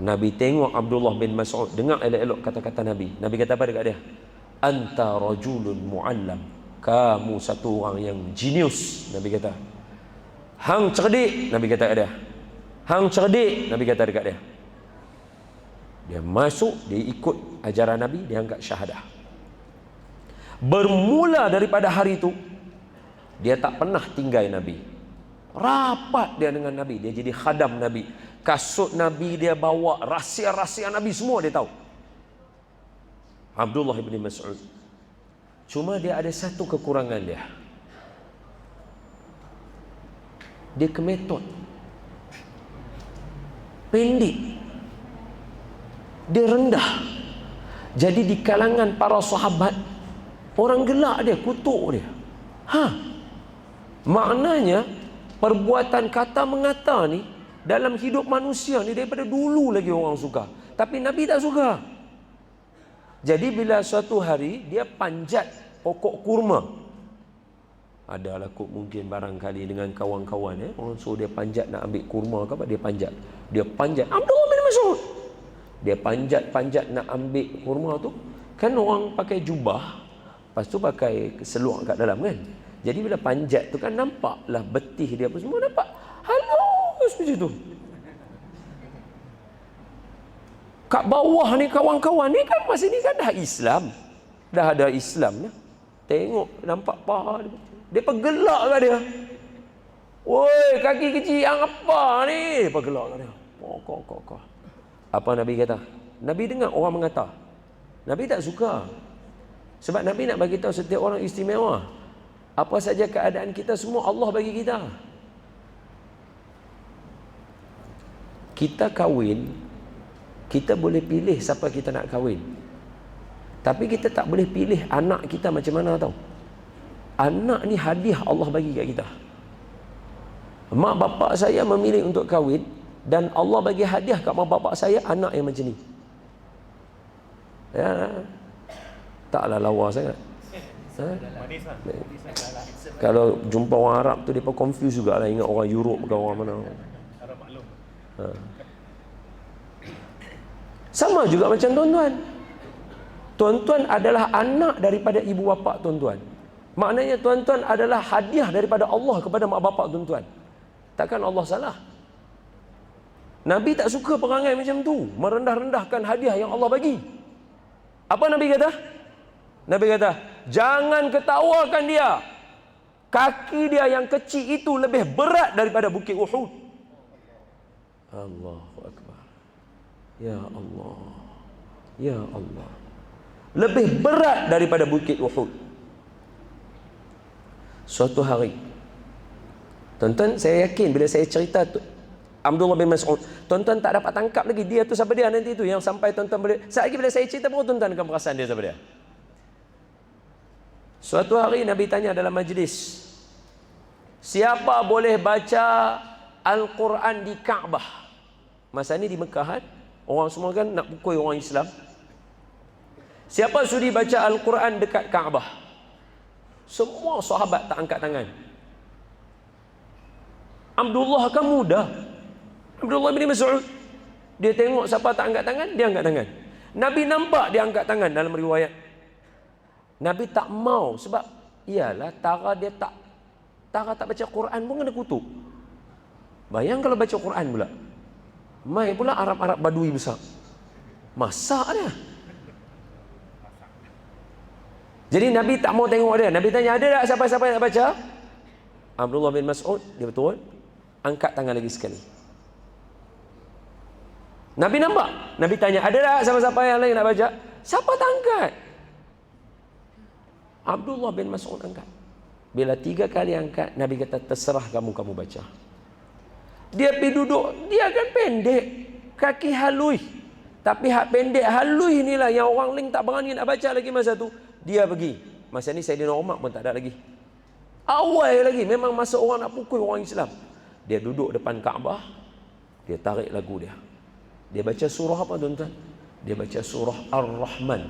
Speaker 1: Nabi tengok Abdullah bin Mas'ud, dengar elok-elok kata-kata Nabi. Nabi kata apa dekat dia? Anta rajulun mu'allam, kamu satu orang yang jenius. Nabi kata, hang cerdik. Nabi kata dekat dia, hang cerdik. Nabi kata dekat dia. Dia masuk, dia ikut ajaran Nabi, dia angkat syahadah. Bermula daripada hari itu, dia tak pernah tinggal Nabi. Rapat dia dengan Nabi, dia jadi khadam Nabi. Kasut Nabi dia bawa, rahsia-rahsia Nabi semua dia tahu. Abdullah bin Mas'ud. Cuma dia ada satu kekurangan dia. Dia kemetot, pendek, dia rendah. Jadi di kalangan para sahabat, orang gelak dia, kutuk dia. Maknanya perbuatan kata mengata ni dalam hidup manusia ni daripada dulu lagi orang suka. Tapi Nabi tak suka. Jadi bila suatu hari dia panjat pokok kurma, adalah kot mungkin barangkali dengan kawan-kawan orang suruh dia panjat nak ambil kurma ke apa, dia panjat. Abdullah bin Mas'ud, dia panjat nak ambil kurma tu. Kan orang pakai jubah, lepas tu pakai seluar kat dalam kan. Jadi bila panjat tu kan nampaklah betih dia apa semua, nampak halus macam tu. Kat bawah ni kawan-kawan ni kan masa ni kan dah Islam, dah ada Islam. Tengok nampak paha dia pergelak kat dia. Woi, kaki kecil yang apa ni? Pergelak kat dia. Kok. Apa Nabi kata? Nabi dengar orang mengata. Nabi tak suka. Sebab Nabi nak bagi tahu setiap orang istimewa. Apa saja keadaan kita semua Allah bagi kita. Kita kahwin, kita boleh pilih siapa kita nak kahwin. Tapi kita tak boleh pilih anak kita macam mana tahu. Anak ni hadiah Allah bagi kat kita. Mak bapak saya memilih untuk kahwin, dan Allah bagi hadiah kat mak bapak saya anak yang macam ni. Ya, taklah lawa sangat. Kalau jumpa orang Arab tu, dia pun confuse jugalah, ingat orang Europe ke orang mana. Sama juga macam tuan-tuan. Tuan-tuan adalah anak daripada ibu bapa tuan-tuan. Maknanya tuan-tuan adalah hadiah daripada Allah kepada mak bapak tuan-tuan. Takkan Allah salah? Nabi tak suka perangai macam tu, merendah-rendahkan hadiah yang Allah bagi. Apa Nabi kata? Nabi kata, jangan ketawakan dia. Kaki dia yang kecil itu lebih berat daripada bukit Uhud. Allahu Akbar. Ya Allah. Ya Allah. Lebih berat daripada bukit Uhud. Suatu hari, tuan-tuan, saya yakin bila saya cerita tu Abdullah bin Mas'ud, tuan-tuan tak dapat tangkap lagi dia tu siapa dia nanti tu, yang sampai tuan-tuan boleh, sekali lagi bila saya cerita baru tuan-tuan akan perasan dia siapa dia. Suatu hari Nabi tanya dalam majlis, siapa boleh baca Al-Quran di Kaabah? Masa ni di Mekah, orang semua kan nak pukul orang Islam. Siapa sudi baca Al-Quran dekat Kaabah? Semua sahabat tak angkat tangan. Abdullah kan muda, Abdullah bin Mas'ud, dia tengok siapa tak angkat tangan, dia angkat tangan. Nabi nampak dia angkat tangan dalam riwayat. Nabi tak mau, sebab iyalah Tara tak baca Quran pun kena kutuk. Bayang kalau baca Quran pula, mai pula Arab-Arab Badui besar. Masak dia. Jadi Nabi tak mau tengok dia. Nabi tanya, ada tak siapa-siapa yang nak baca? Abdullah bin Mas'ud, dia betul, angkat tangan lagi sekali. Nabi nampak. Nabi tanya, ada tak siapa-siapa yang lain nak baca? Siapa tak angkat? Abdullah bin Mas'ud angkat. Bila 3 kali angkat, Nabi kata, terserah kamu baca. Dia pergi duduk, dia kan pendek, kaki halui. Tapi hak pendek halui inilah yang orang lain tak berani nak baca lagi masa tu. Dia pergi. Masa ni Saidina Umar pun tak ada lagi. Awal lagi, memang masa orang nak pukul orang Islam. Dia duduk depan Kaabah, dia tarik lagu dia. Dia baca surah apa tuan-tuan? Dia baca surah Ar-Rahman.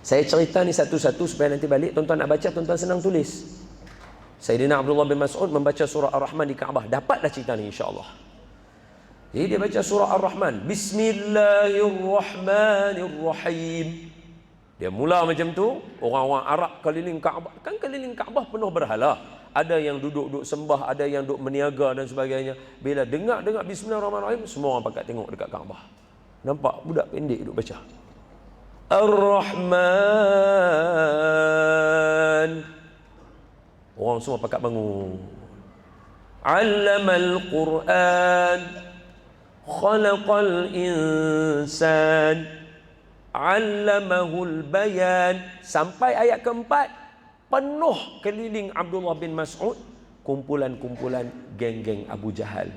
Speaker 1: Saya cerita ni satu-satu supaya nanti balik tuan-tuan nak baca, tuan-tuan senang tulis. Sayyidina Abdullah bin Mas'ud membaca surah Ar-Rahman di Kaabah. Dapatlah cerita ni insya-Allah. Jadi dia baca surah Ar-Rahman. Bismillahirrahmanirrahim. Dia mula macam tu. Orang-orang Arab keliling Kaabah. Kan keliling Kaabah penuh berhala. Ada yang duduk sembah, ada yang duduk meniaga dan sebagainya. Bila dengar Bismillahirrahmanirrahim, semua orang pakat tengok dekat Kaabah. Nampak budak pendek duduk baca. Ar-Rahman. Orang semua pakat bangun. Allamal Quran. Khalaqal insan. Allamahul bayan. Sampai ayat keempat, penuh keliling Abdullah bin Mas'ud kumpulan-kumpulan geng-geng Abu Jahal.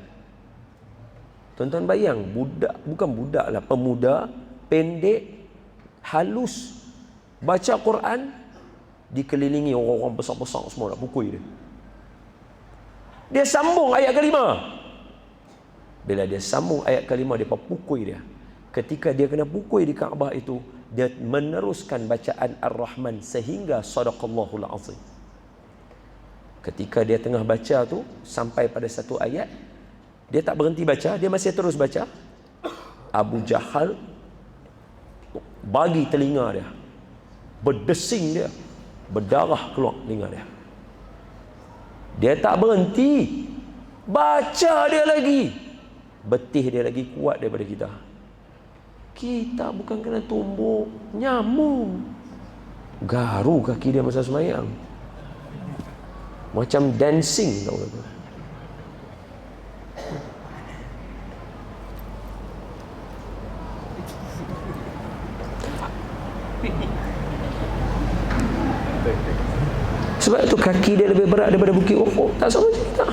Speaker 1: Tuan-tuan bayang, budak, bukan budak lah, pemuda pendek, halus, baca Quran, dikelilingi orang-orang besar-besar semua nak pukul dia. Dia sambung ayat kelima. Bila dia sambung ayat kelima, dia pukul dia. Ketika dia kena pukul di Kaabah itu, dia meneruskan bacaan Ar-Rahman sehingga sadaqallahul azim. Ketika dia tengah baca tu, sampai pada satu ayat, dia tak berhenti baca, dia masih terus baca. Abu Jahal bagi telinga dia, berdesing dia, berdarah keluar telinga dia. Dia tak berhenti, baca dia lagi. Betih dia lagi kuat daripada kita. Kita bukan kena tumbuk nyamuk. Garu kaki dia masa semayang. Macam dancing tau kata. Sebab itu kaki dia lebih berat daripada bukit Uhud. Tak sama cerita.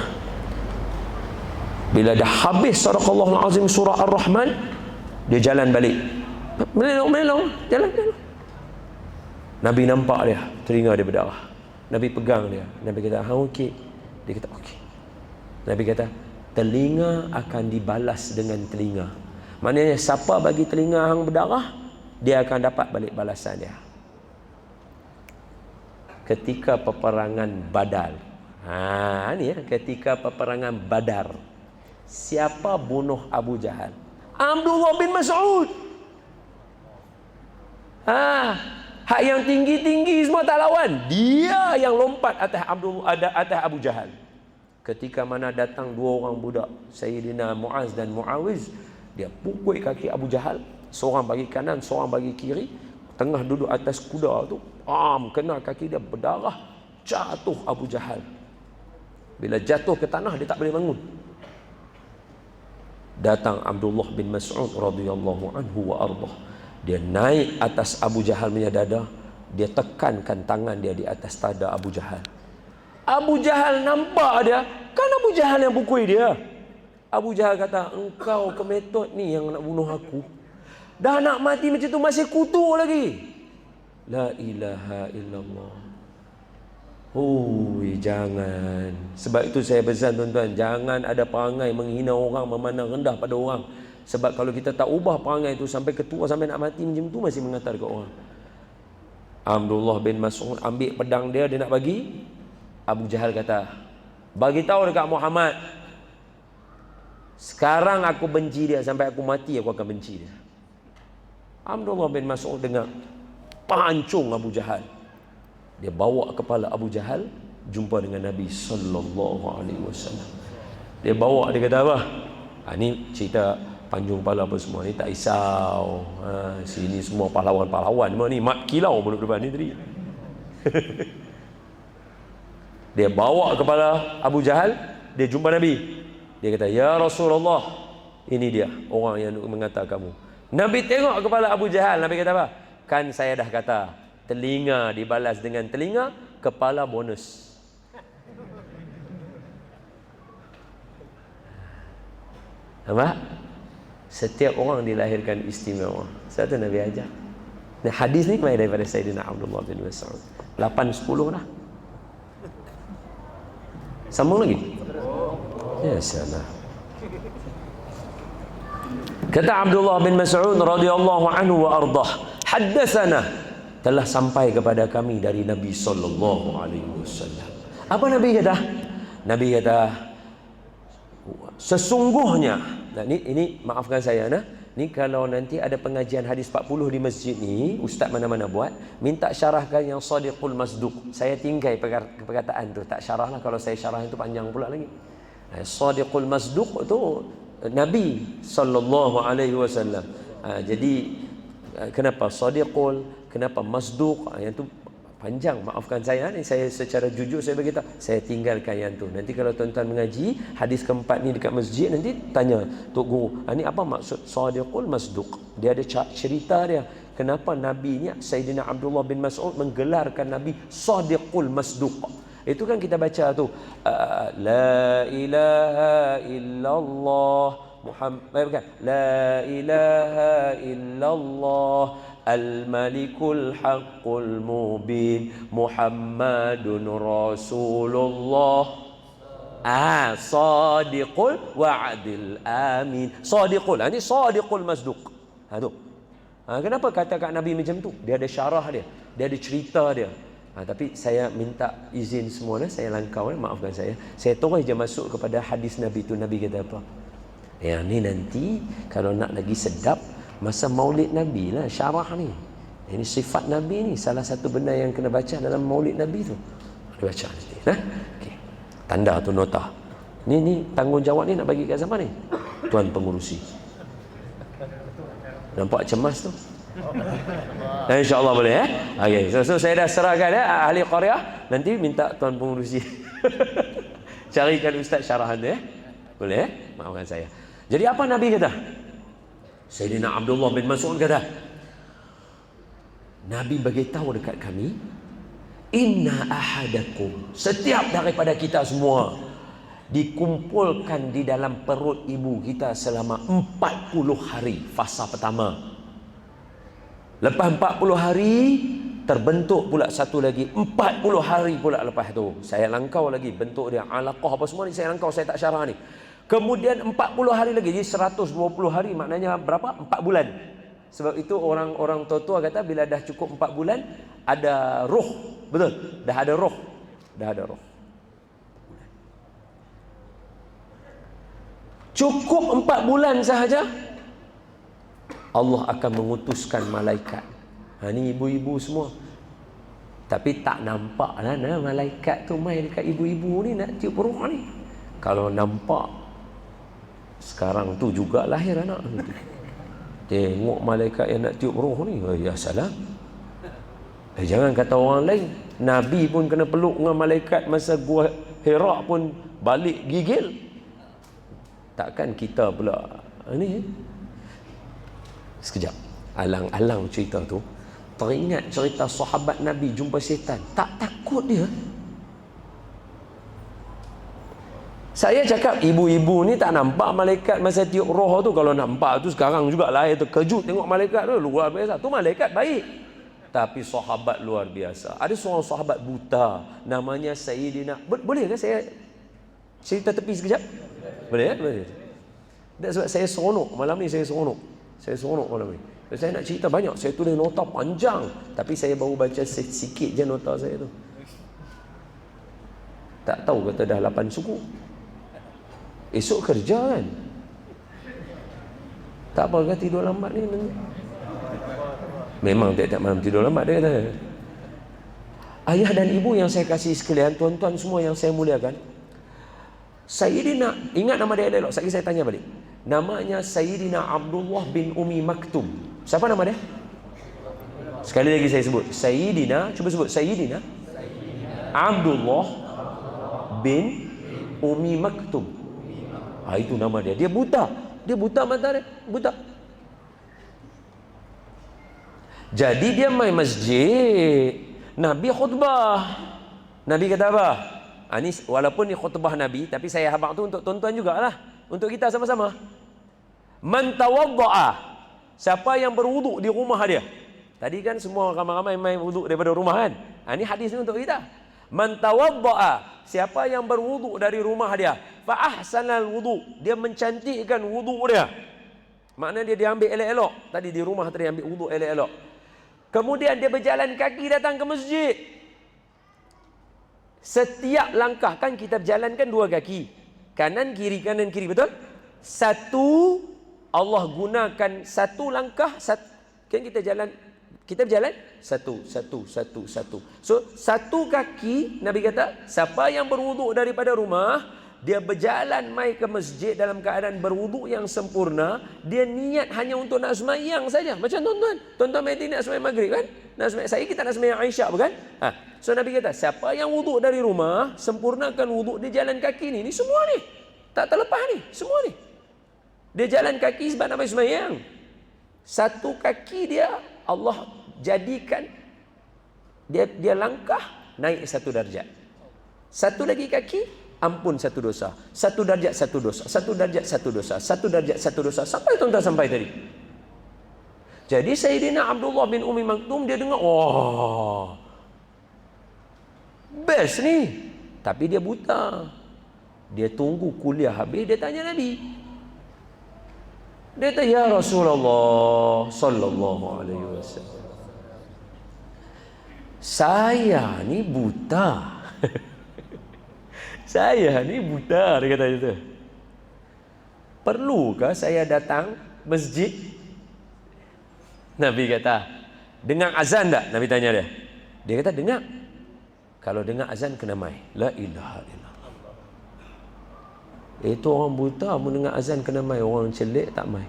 Speaker 1: Bila dah habis sadaqallahul azim surah Ar-Rahman, dia jalan balik. Melelong, jalan. Nabi nampak dia, telinga dia berdarah. Nabi pegang dia. Nabi kata, okey. Dia kata, okey. Nabi kata, telinga akan dibalas dengan telinga. Maknanya, siapa bagi telinga hang berdarah, dia akan dapat balik balasan dia. Ketika peperangan Badar. Ni ya, ketika peperangan Badar. Siapa bunuh Abu Jahal? Abdullah bin Mas'ud. Hak yang tinggi-tinggi semua tak lawan. Dia yang lompat atas Abu Jahal. Ketika mana datang 2 orang budak, Sayyidina Muaz dan Muawiz, dia pukul kaki Abu Jahal, seorang bagi kanan, seorang bagi kiri. Tengah duduk atas kuda tu, kena kaki dia berdarah, jatuh Abu Jahal. Bila jatuh ke tanah, dia tak boleh bangun. Datang Abdullah bin Mas'ud radhiyallahu anhu wa ardah. Dia naik atas Abu Jahal punya dada, dia tekankan tangan dia di atas dada Abu Jahal. Abu Jahal nampak dia, kan Abu Jahal yang pukul dia. Abu Jahal kata, engkau kemetot ni yang nak bunuh aku. Dah nak mati macam tu masih kutuk lagi. La ilaha illallah. Jangan. Sebab itu saya pesan tuan-tuan, jangan ada perangai menghina orang, memandang rendah pada orang. Sebab kalau kita tak ubah perangai itu, sampai ketua sampai nak mati macam tu masih mengatar ke orang. Abdullah bin Mas'ud ambil pedang dia nak bagi. Abu Jahal kata, bagi tahu dekat Muhammad, sekarang aku benci dia, sampai aku mati aku akan benci dia. Abdullah bin Mas'ud dengar, pancung Abu Jahal. Dia bawa kepala Abu Jahal jumpa dengan Nabi sallallahu alaihi wasallam. Dia bawa, dia kata apa? Ini cerita panjung kepala apa semua ni, tak risau. Sini semua pahlawan-pahlawan semua ni, mat kilau pun depan ni tadi. Dia bawa kepala Abu Jahal, dia jumpa Nabi. Dia kata, "Ya Rasulullah, ini dia orang yang mengata kamu." Nabi tengok kepala Abu Jahal, Nabi kata apa? "Kan saya dah kata, telinga dibalas dengan telinga, kepala bonus." Nampak? Setiap orang dilahirkan istimewa. Satu Nabi ajar. Dan hadis ni mai daripada Sayyidina Abdullah bin Mas'ud. 8-10 dah. Sambung lagi? Ya salam. Kata Abdullah bin Mas'ud radhiyallahu anhu wa ardah, haddatsana, telah sampai kepada kami dari Nabi sallallahu alaihi wasallam. Apa Nabi kata? Nabi kata, sesungguhnya, nah, ini maafkan saya nah, ni kalau nanti ada pengajian hadis 40 di masjid ni, ustaz mana-mana buat, minta syarahkan yang Shadiqul Masduq. Saya tinggal perkataan tu, tak syarahlah, kalau saya syarah itu panjang pula lagi. Shadiqul Masduq tu Nabi sallallahu alaihi wasallam. Jadi kenapa Shadiqul, kenapa Masduq, yang tu panjang, maafkan saya ni, saya secara jujur saya beritahu, saya tinggalkan yang tu. Nanti kalau tuan-tuan mengaji hadis keempat ni dekat masjid, nanti tanya Tok Guru, ni apa maksud Shadiqul Masduq? Dia ada cerita dia, kenapa Nabi ni, Sayyidina Abdullah bin Mas'ud menggelarkan Nabi Shadiqul Masduq. Itu kan kita baca tu, la ilaha illallah Muhammad, bukan, la ilaha illallah al-malikul haqqul mubin Muhammadun Rasulullah Shadiqul wa'dil amin. Shadiqul, ini Shadiqul Masduq. Tu. Kenapa kata kat Nabi macam tu? Dia ada syarah dia, dia ada cerita dia. Tapi saya minta izin semua, saya langkau, maafkan saya terus je masuk kepada hadis Nabi tu. Nabi kata apa? Yang ni nanti kalau nak lagi sedap, masa maulid Nabi lah syarah ni. Ini sifat Nabi ni, salah satu benda yang kena baca dalam maulid Nabi tu. Baca nanti. Okay. Tanda tu nota. Ni tanggungjawab ni nak bagi kat siapa ni? Tuan pengurusi. Nampak cemas tu? InsyaAllah boleh Okay. So saya dah serahkan ahli qaryah, nanti minta tuan pengurusi carikan ustaz syarahan dia. Boleh maafkan saya. Jadi apa Nabi kata? Sayyidina Abdullah bin Mas'ud kata, Nabi beritahu dekat kami, inna ahadakum, setiap daripada kita semua dikumpulkan di dalam perut ibu kita selama 40 hari fasa pertama. Lepas 40 hari terbentuk pula satu lagi 40 hari pula lepas tu. Saya langkau lagi bentuk dia, alaqah apa semua ni saya langkau, saya tak syarah ni. Kemudian 40 hari lagi, jadi 120 hari, maknanya berapa? 4 bulan. Sebab itu orang tua-tua kata bila dah cukup 4 bulan ada roh. Betul? Dah ada roh. Cukup 4 bulan sahaja Allah akan mengutuskan malaikat. Ni ibu-ibu semua. Tapi tak nampak lah malaikat tu main dekat ibu-ibu ni nak tiup roh ni. Kalau nampak, sekarang tu juga lahir anak tu. Tengok malaikat yang nak tiup roh ni, ya salam. Jangan kata orang lain, Nabi pun kena peluk dengan malaikat masa gua Hira pun balik gigil. Takkan kita pula ni. Sekejap, alang-alang cerita tu, teringat cerita sahabat Nabi jumpa syaitan. Tak takut dia. Saya cakap ibu-ibu ni tak nampak malaikat masa tiup roh tu. Kalau nampak tu sekarang juga lahir terkejut tengok malaikat tu, luar biasa. Tu malaikat baik. Tapi sahabat luar biasa. Ada seorang sahabat buta namanya Sayyidina. Boleh ke saya cerita tepi sekejap? Boleh? Boleh. Sebab saya seronok malam ni, saya seronok malam ni. Saya nak cerita banyak, saya tulis nota panjang, tapi saya baru baca sikit je nota saya tu. Tak tahu kata dah 8 suku. Esok kerja kan? Tak apa ke tidur lambat ni? Memang tiap-tiap malam tidur lambat dia kata. Ayah dan ibu yang saya kasih sekalian, tuan-tuan semua yang saya muliakan, Sayyidina, ingat nama dia elok, sekali saya tanya balik. Namanya Sayyidina Abdullah bin Umi Maktum. Siapa nama dia? Sekali lagi saya sebut. Sayyidina, cuba sebut. Sayyidina Abdullah bin Umi Maktum. Itu nama dia. Dia buta. Dia buta mata dia. Buta. Jadi dia main masjid. Nabi khutbah. Nabi kata apa? Ini walaupun ni khutbah Nabi, tapi saya habaq tu untuk tuan-tuan jugalah. Untuk kita sama-sama. Man tawadda'a. Siapa yang berwuduk di rumah dia. Tadi kan semua ramai-ramai main wuduk daripada rumah kan. Ini hadis ni untuk kita. Man tawadda'a. Siapa yang berwuduk dari rumah dia. Fa ahsanal wuduk. Dia mencantikkan wuduk dia. Maknanya dia ambil elok-elok. Tadi di rumah tadi ambil wuduk elok-elok. Kemudian dia berjalan kaki datang ke masjid. Setiap langkah kan kita berjalankan dua kaki. Kanan kiri, betul? Satu, Allah gunakan satu langkah, kan kita berjalan satu. So satu kaki, Nabi kata, siapa yang berwuduk daripada rumah, dia berjalan mai ke masjid dalam keadaan berwuduk yang sempurna, dia niat hanya untuk nak sembahyang saja. Macam tuan-tuan Mehdi nak sembahyang maghrib kan? Saya kita nak sembahyang Aisyah bukan? So Nabi kata, siapa yang wuduk dari rumah, sempurnakan wuduk dia jalan kaki ni semua ni. Tak terlepas ni, semua ni. Dia jalan kaki sebab nak sembahyang. Satu kaki dia Allah jadikan dia langkah naik satu darjat. Satu lagi kaki ampun satu dosa. Satu darjat satu dosa. Satu darjat satu dosa. Satu darjat satu dosa. Sampai tuan-tuan sampai tadi. Jadi Sayyidina Abdullah bin Umi Maktum dia dengar, wah, best ni. Tapi dia buta. Dia tunggu kuliah habis, dia tanya Nabi. Dia kata, ya Rasulullah sallallahu alaihi wasallam, saya ni buta. Saya ni buta, dia kata itu. Perlukah saya datang masjid? Nabi kata, dengar azan tak? Nabi tanya dia. Dia kata, dengar. Kalau dengar azan kena mai. La ilaha illallah. Itu orang buta mendengar azan kena mai, orang celik tak mai.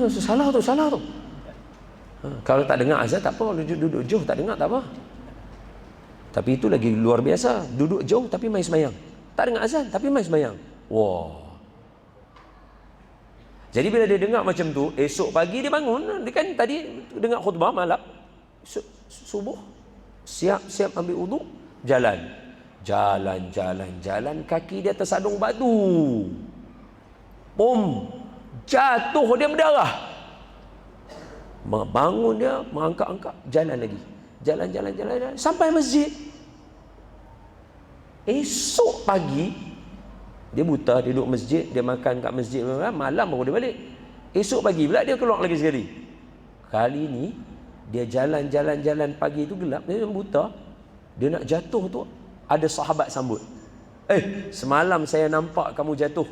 Speaker 1: Salah tu. Kalau tak dengar azan tak apa, duduk jauh tak dengar tak apa. Tapi itu lagi luar biasa. Duduk jauh tapi mai sembahyang. Tak dengar azan tapi mai sembahyang. Wah. Jadi bila dia dengar macam tu, esok pagi dia bangun. Dia kan tadi dengar khutbah malam. Subuh. Siap ambil wuduk. Jalan. Kaki dia tersadung batu. Bom. Jatuh dia berdarah. Bangun dia, mengangkat-angkat. Jalan lagi. Jalan sampai masjid. Esok pagi dia buta, dia duduk masjid, dia makan kat masjid, malam baru dia balik. Esok pagi pula dia keluar lagi sekali. Kali ni dia jalan pagi tu gelap, dia buta. Dia nak jatuh tu, ada sahabat sambut. Semalam saya nampak kamu jatuh.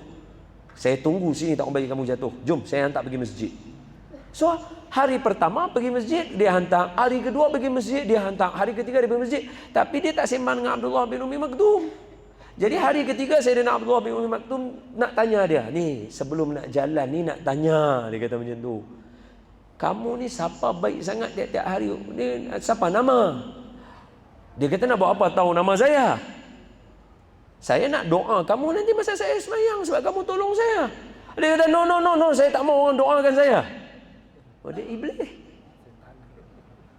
Speaker 1: Saya tunggu sini tak bagi kamu jatuh. Jom saya hantar pergi masjid. So hari pertama pergi masjid dia hantar, hari kedua pergi masjid dia hantar, hari ketiga dia pergi masjid. Tapi dia tak sembang dengan Abdullah bin Umi Maktum. Jadi hari ketiga Sayyidina Abdullah bin Umi Maktum nak tanya dia, ni sebelum nak jalan ni nak tanya, dia kata macam tu. Kamu ni siapa baik sangat tiap-tiap hari ni, siapa nama? Dia kata nak buat apa tahu nama saya? Saya nak doa kamu nanti masa saya sembahyang sebab kamu tolong saya. Dia kata no, saya tak mau orang doakan saya. Oh, dia iblis.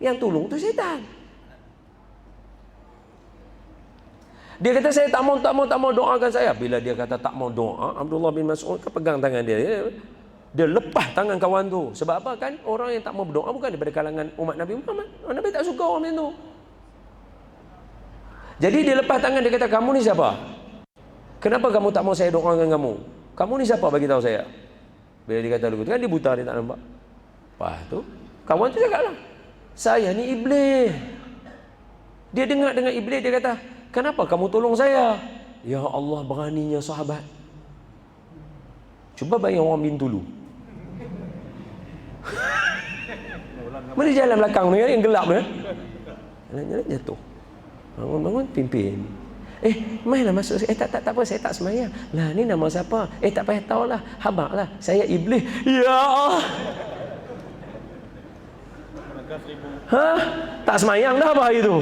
Speaker 1: Yang tolong tu syaitan. Dia kata saya tak mau doakan saya. Bila dia kata tak mau doa, Abdullah bin Mas'ud pegang tangan dia. Dia lepas tangan kawan tu. Sebab apa kan? Orang yang tak mau berdoa bukan daripada kalangan umat Nabi Muhammad. Nabi tak suka orang macam tu. Jadi dia lepas tangan, dia kata, kamu ni siapa? Kenapa kamu tak mau saya doakan kamu? Kamu ni siapa bagi tahu saya? Bila dia kata begitu kan dia buta, dia tak nampak. Lepas tu kawan tu cakap lah, saya ni iblis. Dia dengar dengan iblis, dia kata, kenapa kamu tolong saya? Ya Allah, beraninya sahabat. Cuba bayang orang bin Tulu. Mana jalan belakang ni yang gelap ni, jalan jatuh. Bangun pimpin. Mainlah masuk. Tak apa, saya tak semayang. Lah, ni nama siapa? Tak payah tahulah. Habaqlah, saya iblis. Ya Allah. Tak semayang dah apa itu?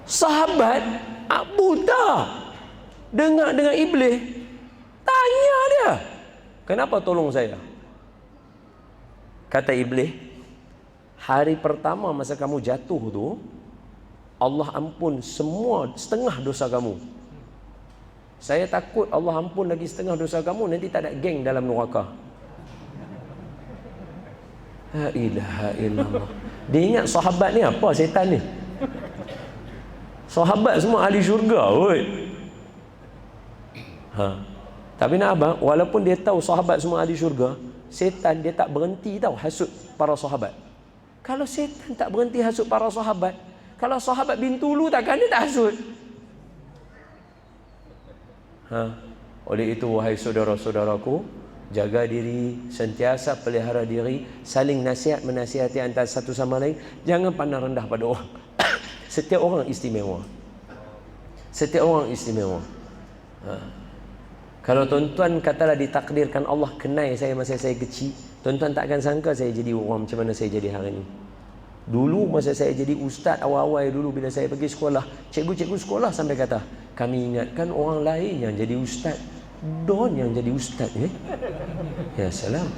Speaker 1: Sahabat buta dengar dengan iblis, tanya dia, kenapa tolong saya? Kata iblis, hari pertama masa kamu jatuh tu, Allah ampun semua setengah dosa kamu. Saya takut Allah ampun lagi setengah dosa kamu, nanti tak ada geng dalam neraka. La ilaha illallah. Dia ingat sahabat ni apa, setan ni? Sahabat semua ahli syurga, oi. Tapi nak abang, walaupun dia tahu sahabat semua ahli syurga, setan dia tak berhenti tahu hasut para sahabat. Kalau setan tak berhenti hasut para sahabat, kalau sahabat bin Tulu takkan dia tak hasut? Oleh itu, wahai saudara-saudaraku, jaga diri, sentiasa pelihara diri, saling nasihat menasihati antara satu sama lain. Jangan pandang rendah pada orang. Setiap orang istimewa. Setiap orang istimewa. Kalau tuan-tuan katalah ditakdirkan Allah kenai saya masa saya kecil, tuan-tuan tak akan sangka saya jadi orang macam mana saya jadi hari ini. Dulu masa saya jadi ustaz, awal-awal dulu bila saya pergi sekolah, cikgu-cikgu sekolah sampai kata, kami ingatkan orang lain yang jadi ustaz, Don yang jadi ustaz. Ya salam.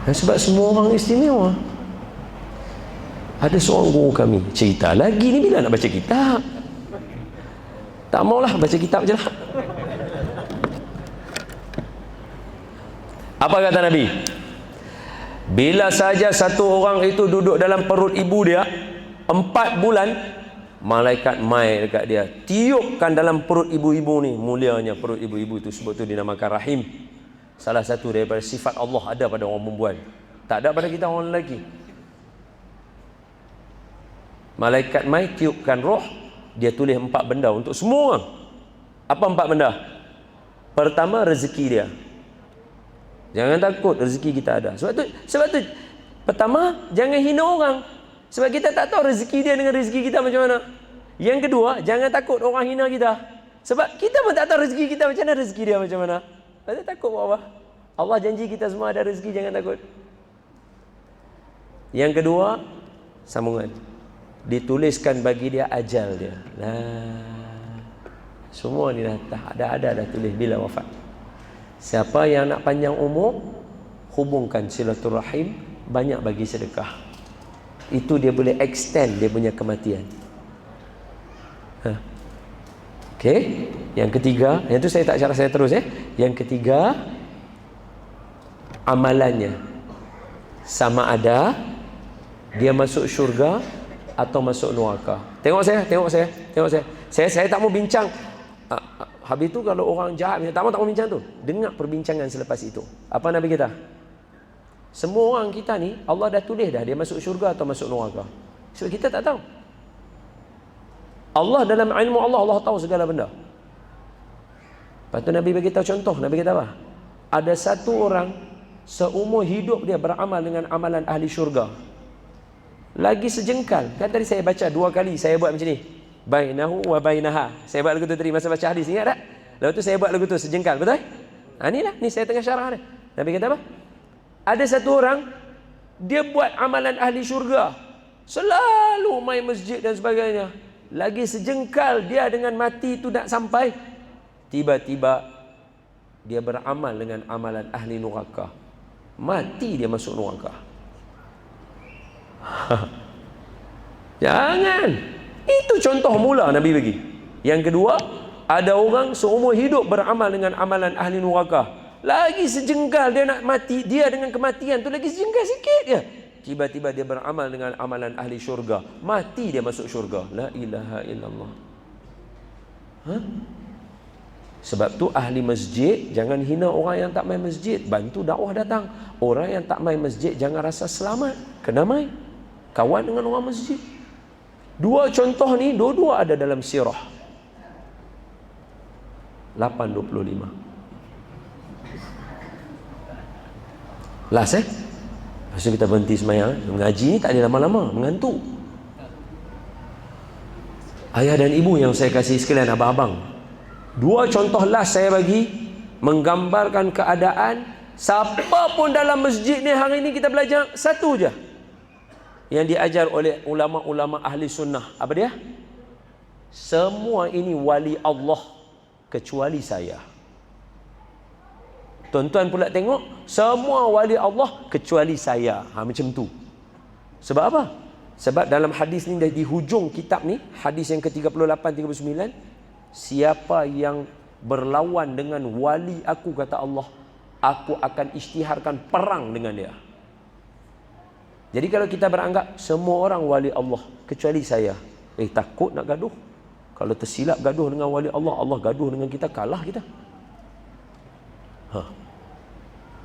Speaker 1: Sebab semua orang istimewa. Ada seorang guru kami cerita lagi ni, bila nak baca kitab, tak maulah baca kitab je lah. Apa kata Nabi? Bila saja satu orang itu duduk dalam perut ibu dia 4 bulan, malaikat mai dekat dia, tiupkan dalam perut ibu-ibu ni. Mulianya perut ibu-ibu itu, sebab tu dinamakan rahim. Salah satu daripada sifat Allah ada pada orang perempuan, tak ada pada kita orang lelaki. Malaikat mai tiupkan roh, dia tulis 4 benda untuk semua orang. Apa 4 benda? Pertama, rezeki dia. Jangan takut, rezeki kita ada. Sebab tu pertama, jangan hina orang, sebab kita tak tahu rezeki dia dengan rezeki kita macam mana. Yang kedua, jangan takut orang hina kita, sebab kita pun tak tahu rezeki kita macam mana, rezeki dia macam mana. Tak takut buat apa? Allah janji kita semua ada rezeki, jangan takut. Yang kedua, sambungan, dituliskan bagi dia ajal dia. Semua ni dah ada tulis bila wafat. Siapa yang nak panjang umur, hubungkan silaturahim, banyak bagi sedekah. Itu dia boleh extend dia punya kematian. Okey, yang ketiga, yang tu saya tak syarah, saya terus Yang ketiga, amalannya sama ada dia masuk syurga atau masuk neraka. Tengok saya. Saya tak mau bincang. Habis tu kalau orang jahat, tak mau bincang tu. Dengar perbincangan selepas itu. Apa Nabi kita? Semua orang kita ni Allah dah tulis dah dia masuk syurga atau masuk neraka. Sebab kita tak tahu. Allah dalam ilmu Allah tahu segala benda. Lepas tu Nabi bagi tahu contoh. Nabi kata apa? Ada satu orang seumur hidup dia beramal dengan amalan ahli syurga. Lagi sejengkal. Kan tadi saya baca 2 kali, saya buat macam ni. Bainahu wa bainaha. Saya buat lagu tu tadi masa baca hadis, ingat tak? Lepas tu saya buat lagu tu sejengkal, betul? Inilah, ni saya tengah syarah dia. Nabi kata apa? Ada satu orang, dia buat amalan ahli syurga, selalu main masjid dan sebagainya. Lagi sejengkal dia dengan mati tu nak sampai, tiba-tiba dia beramal dengan amalan ahli neraka. Mati dia masuk neraka. Jangan. Itu contoh mula Nabi bagi. Yang kedua, ada orang seumur hidup beramal dengan amalan ahli neraka. Lagi sejengkal dia nak mati, dia dengan kematian tu lagi sejengkal sikit je, tiba-tiba dia beramal dengan amalan ahli syurga, mati dia masuk syurga. La ilaha illallah. Sebab tu ahli masjid jangan hina orang yang tak main masjid. Bantu dakwah datang. Orang yang tak main masjid jangan rasa selamat, kena main, kawan dengan orang masjid. 2 contoh ni dua-dua ada dalam sirah 8:25. Last Lepas tu kita berhenti semayang. Mengaji ni tak ada lama-lama, mengantuk. Ayah dan ibu yang saya kasih sekalian, abang-abang, 2 contoh last saya bagi menggambarkan keadaan siapa pun dalam masjid ni hari ni kita belajar satu je yang diajar oleh ulama-ulama ahli sunnah. Apa dia? Semua ini wali Allah kecuali saya. Tuan-tuan pula tengok, semua wali Allah kecuali saya. Macam tu. Sebab apa? Sebab dalam hadis ni, di hujung kitab ni, hadis yang ke-38-39, siapa yang berlawan dengan wali aku, kata Allah, aku akan isytiharkan perang dengan dia. Jadi kalau kita beranggap semua orang wali Allah kecuali saya, takut nak gaduh. Kalau tersilap gaduh dengan wali Allah, Allah gaduh dengan kita, kalah kita.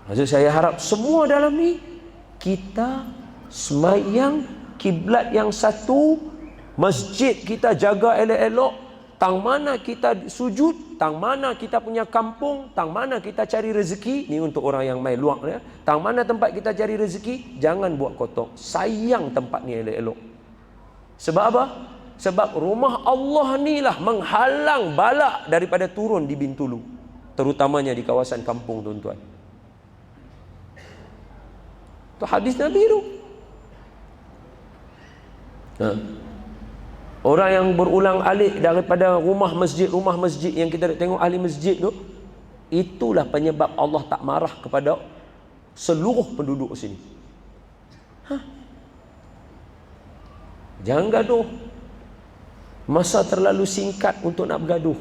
Speaker 1: Maksud saya harap semua dalam ni kita semayang kiblat yang satu, masjid kita jaga elok-elok, tang mana kita sujud, tang mana kita punya kampung, tang mana kita cari rezeki, ni untuk orang yang main luak ya. Tang mana tempat kita cari rezeki, jangan buat kotor. Sayang tempat ni elok-elok. Sebab apa? Sebab rumah Allah ni lah menghalang bala daripada turun di Bintulu, terutamanya di kawasan kampung, tuan-tuan. Itu hadis Nabi tu. Orang yang berulang alik daripada rumah masjid yang kita tengok ahli masjid tu, itulah penyebab Allah tak marah kepada seluruh penduduk sini. Jangan gaduh. Masa terlalu singkat untuk nak bergaduh.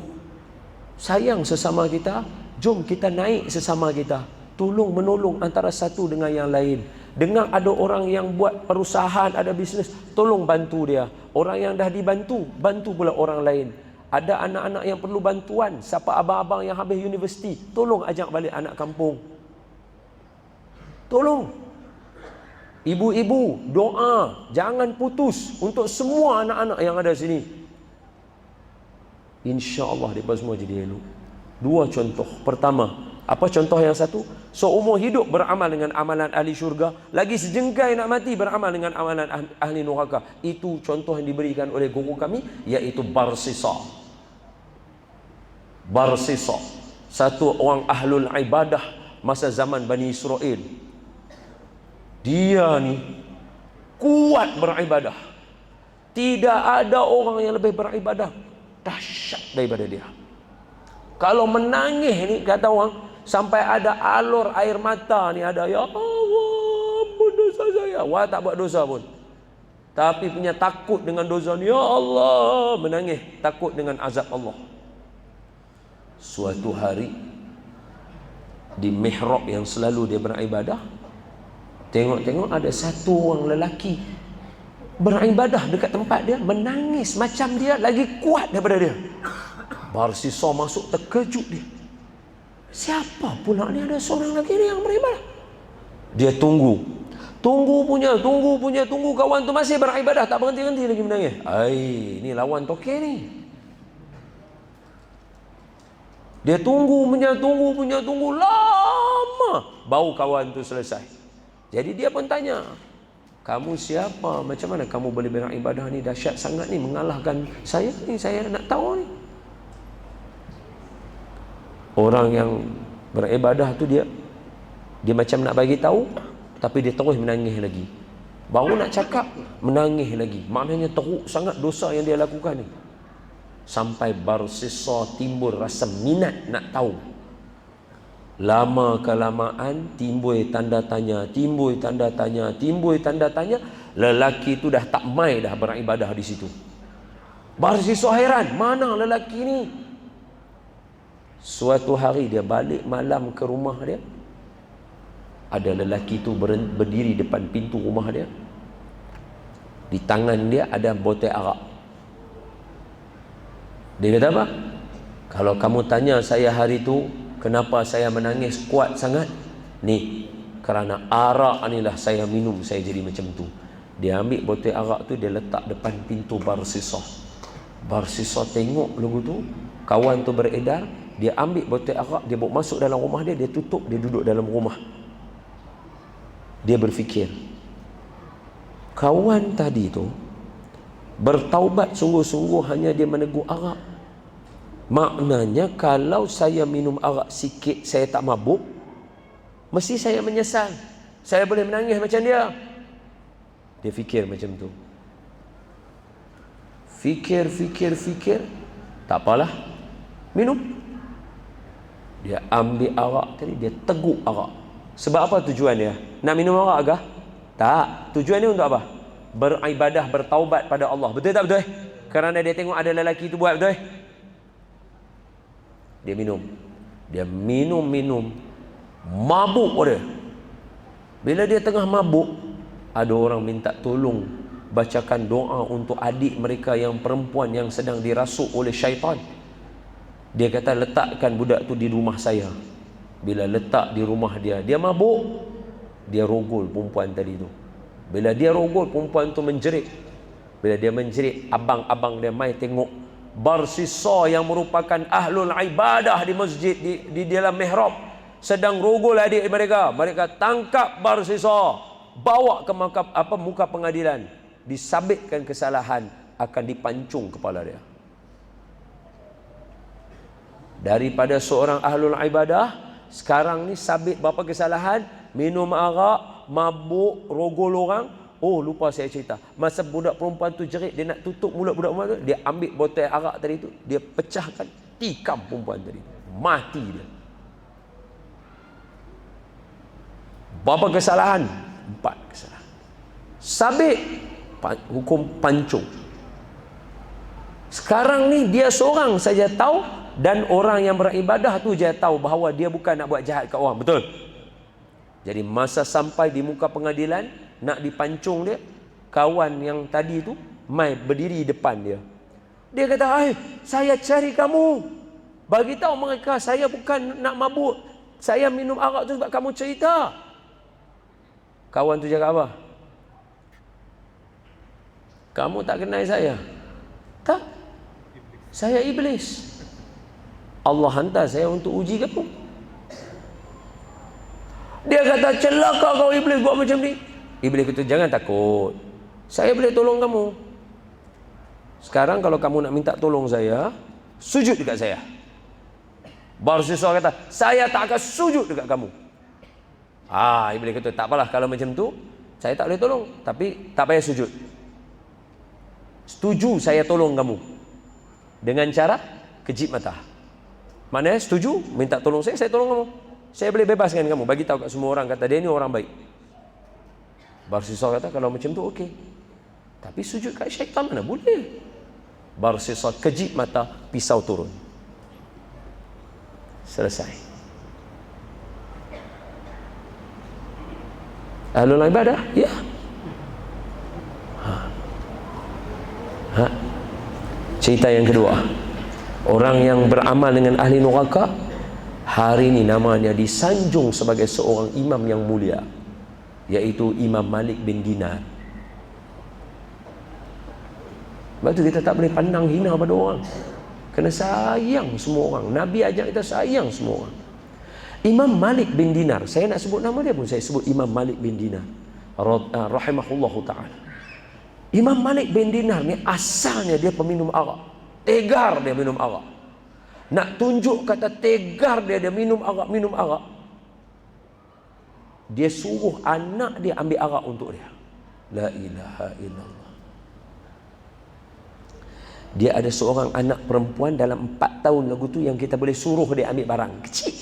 Speaker 1: Sayang sesama kita, jom kita naik sesama kita. Tolong menolong antara satu dengan yang lain. Dengar ada orang yang buat perusahaan, ada bisnes, tolong bantu dia. Orang yang dah dibantu, bantu pula orang lain. Ada anak-anak yang perlu bantuan, siapa abang-abang yang habis universiti, tolong ajak balik anak kampung. Tolong. Ibu-ibu, doa, jangan putus untuk semua anak-anak yang ada sini. InsyaAllah mereka semua jadi elok. 2 contoh. Pertama, apa contoh yang satu? Seumur hidup beramal dengan amalan ahli syurga, lagi sejengkai nak mati beramal dengan amalan ahli neraka. Itu contoh yang diberikan oleh guru kami, iaitu Barsisa. Barsisa, satu orang ahlul ibadah masa zaman Bani Israel. Dia ni kuat beribadah. Tidak ada orang yang lebih beribadah dahsyat daripada dia. Kalau menangis ni, kata orang, sampai ada alur air mata ni ada, ya Allah, ampun dosa saya. Wah, tak buat dosa pun, tapi punya takut dengan dosa ni, ya Allah, menangis takut dengan azab Allah. Suatu hari di mihrab yang selalu dia beribadah, tengok-tengok ada satu orang lelaki beribadah dekat tempat dia, menangis macam dia, lagi kuat daripada dia. Barsisa masuk, terkejut dia. Siapa pula ni, ada seorang lagi ni yang beribadah. Dia tunggu kawan tu masih beribadah, tak berhenti-henti lagi menangis. Ni lawan toke ni. Dia tunggu lama, baru kawan tu selesai. Jadi dia pun tanya, kamu siapa? Macam mana kamu boleh beribadah ni dahsyat sangat ni, mengalahkan saya ni? Saya nak tahu ni. Orang yang beribadah tu dia macam nak bagi tahu, tapi dia terus menangis lagi. Baru nak cakap, menangis lagi. Maknanya teruk sangat dosa yang dia lakukan ni. Sampai Barsisa timbul rasa minat nak tahu. Lama kelamaan timbul tanda tanya. Lelaki tu dah tak mai dah beribadah di situ. Barsisa heran, mana lelaki ni? Suatu hari dia balik malam ke rumah dia, ada lelaki tu berdiri depan pintu rumah dia. Di tangan dia ada botol arak. Dia kata apa? Kalau kamu tanya saya hari tu kenapa saya menangis kuat sangat, ni kerana arak inilah saya minum, saya jadi macam tu. Dia ambil botol arak tu, dia letak depan pintu Barsisa. Barsisa tengok lagu tu, kawan tu beredar. Dia ambil botol arak, dia bawa masuk dalam rumah dia, dia tutup, dia duduk dalam rumah. Dia berfikir, kawan tadi tu bertaubat sungguh-sungguh hanya dia menegur arak. Maknanya kalau saya minum arak sikit saya tak mabuk, mesti saya menyesal. Saya boleh menangis macam dia. Dia fikir macam tu. Fikir, tak apalah, minum. Dia ambil arak tadi, dia teguk arak. Sebab apa tujuan dia? Nak minum arak kah? Tak. Tujuan dia untuk apa? Beribadah, bertaubat pada Allah. Betul tak betul? Kerana dia tengok ada lelaki itu buat, betul? Dia minum. Dia minum. Mabuk dia. Bila dia tengah mabuk, ada orang minta tolong bacakan doa untuk adik mereka yang perempuan yang sedang dirasuk oleh syaitan. Dia kata, letakkan budak tu di rumah saya. Bila letak di rumah dia, dia mabuk, dia rogol perempuan tadi tu. Bila dia rogol, perempuan tu menjerit. Bila dia menjerit, abang-abang dia mai tengok barsisa yang merupakan ahlul ibadah di masjid, di dalam mihrab, sedang rogol adik mereka. Mereka tangkap barsisa, bawa ke muka pengadilan, disabitkan kesalahan, akan dipancung kepala dia. Daripada seorang ahlul ibadah, sekarang ni sabit berapa kesalahan? Minum arak, mabuk, rogol orang. Oh, lupa saya cerita, masa budak perempuan tu jerit, dia nak tutup mulut budak perempuan tu, dia ambil botol arak tadi tu, dia pecahkan, tikam perempuan tadi, mati dia. Berapa kesalahan? 4 kesalahan. Sabit, hukum pancung. Sekarang ni dia seorang saja tahu, dan orang yang beribadah tu je tahu bahawa dia bukan nak buat jahat kat orang. Betul? Jadi masa sampai di muka pengadilan nak dipancung dia, kawan yang tadi tu mai berdiri depan dia. Dia kata, saya cari kamu, bagi tahu mereka saya bukan nak mabuk, saya minum arak tu sebab kamu cerita. Kawan tu cakap apa? Kamu tak kenal saya? Tak. Saya iblis. Allah hantar saya untuk uji kamu. Dia kata, celaka kau iblis buat macam ni. Iblis kata, jangan takut, saya boleh tolong kamu. Sekarang kalau kamu nak minta tolong saya, sujud dekat saya. Barsisa kata, saya tak akan sujud dekat kamu. Iblis kata, tak apalah, kalau macam tu saya tak boleh tolong, tapi tak payah sujud. Setuju saya tolong kamu dengan cara kejip mata. Maknanya setuju minta tolong saya tolong kamu. Saya boleh bebaskan kamu, bagi tahu kat semua orang, kata dia ni orang baik. Barsisa kata, kalau macam tu okey, tapi sujud kat syaitan mana boleh. Barsisa kejip mata, pisau turun. Selesai. Ahlul ibadah? Ya. Cerita yang kedua, orang yang beramal dengan ahli neraka, hari ini namanya disanjung sebagai seorang imam yang mulia, iaitu Imam Malik bin Dinar. Sebab tu kita tak boleh pandang hina pada orang, kena sayang semua orang. Nabi ajak kita sayang semua orang. Imam Malik bin Dinar, saya nak sebut nama dia pun saya sebut Imam Malik bin Dinar rahimahullahu ta'ala. Imam Malik bin Dinar ni asalnya dia peminum arak. Tegar dia minum arak. Nak tunjuk kata tegar dia minum arak, dia suruh anak dia ambil arak untuk dia. La ilaha illallah. Dia ada seorang anak perempuan dalam 4 tahun lagu tu yang kita boleh suruh dia ambil barang kecil.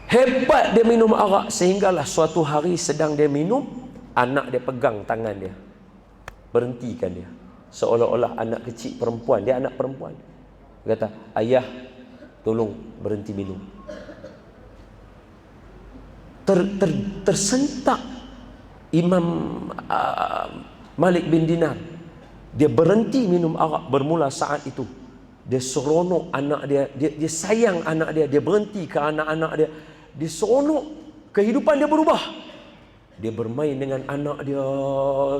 Speaker 1: Hebat dia minum arak, sehinggalah suatu hari sedang dia minum, anak dia pegang tangan dia, berhentikan dia. Seolah-olah anak kecil perempuan, dia anak perempuan. Dia kata, ayah tolong berhenti minum. Tersentak Imam Malik bin Dinar. Dia berhenti minum arak. Bermula saat itu dia seronok anak dia, dia sayang anak dia, dia berhenti ke anak-anak dia, dia seronok, kehidupan dia berubah. Dia bermain dengan anak dia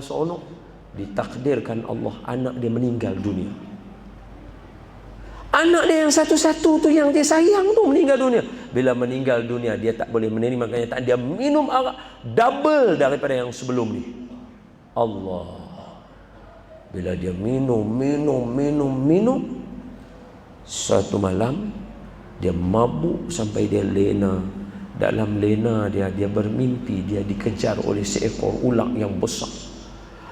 Speaker 1: seronok. Ditakdirkan Allah, anak dia meninggal dunia. Anak dia yang satu-satu tu yang dia sayang tu meninggal dunia. bila meninggal dunia dia tak boleh menerima kenyataan dia minum arak double daripada yang sebelum ni. Allah. Bila dia minum, suatu malam dia mabuk sampai dia lena. Dalam lena dia bermimpi dia dikejar oleh seekor ular yang besar.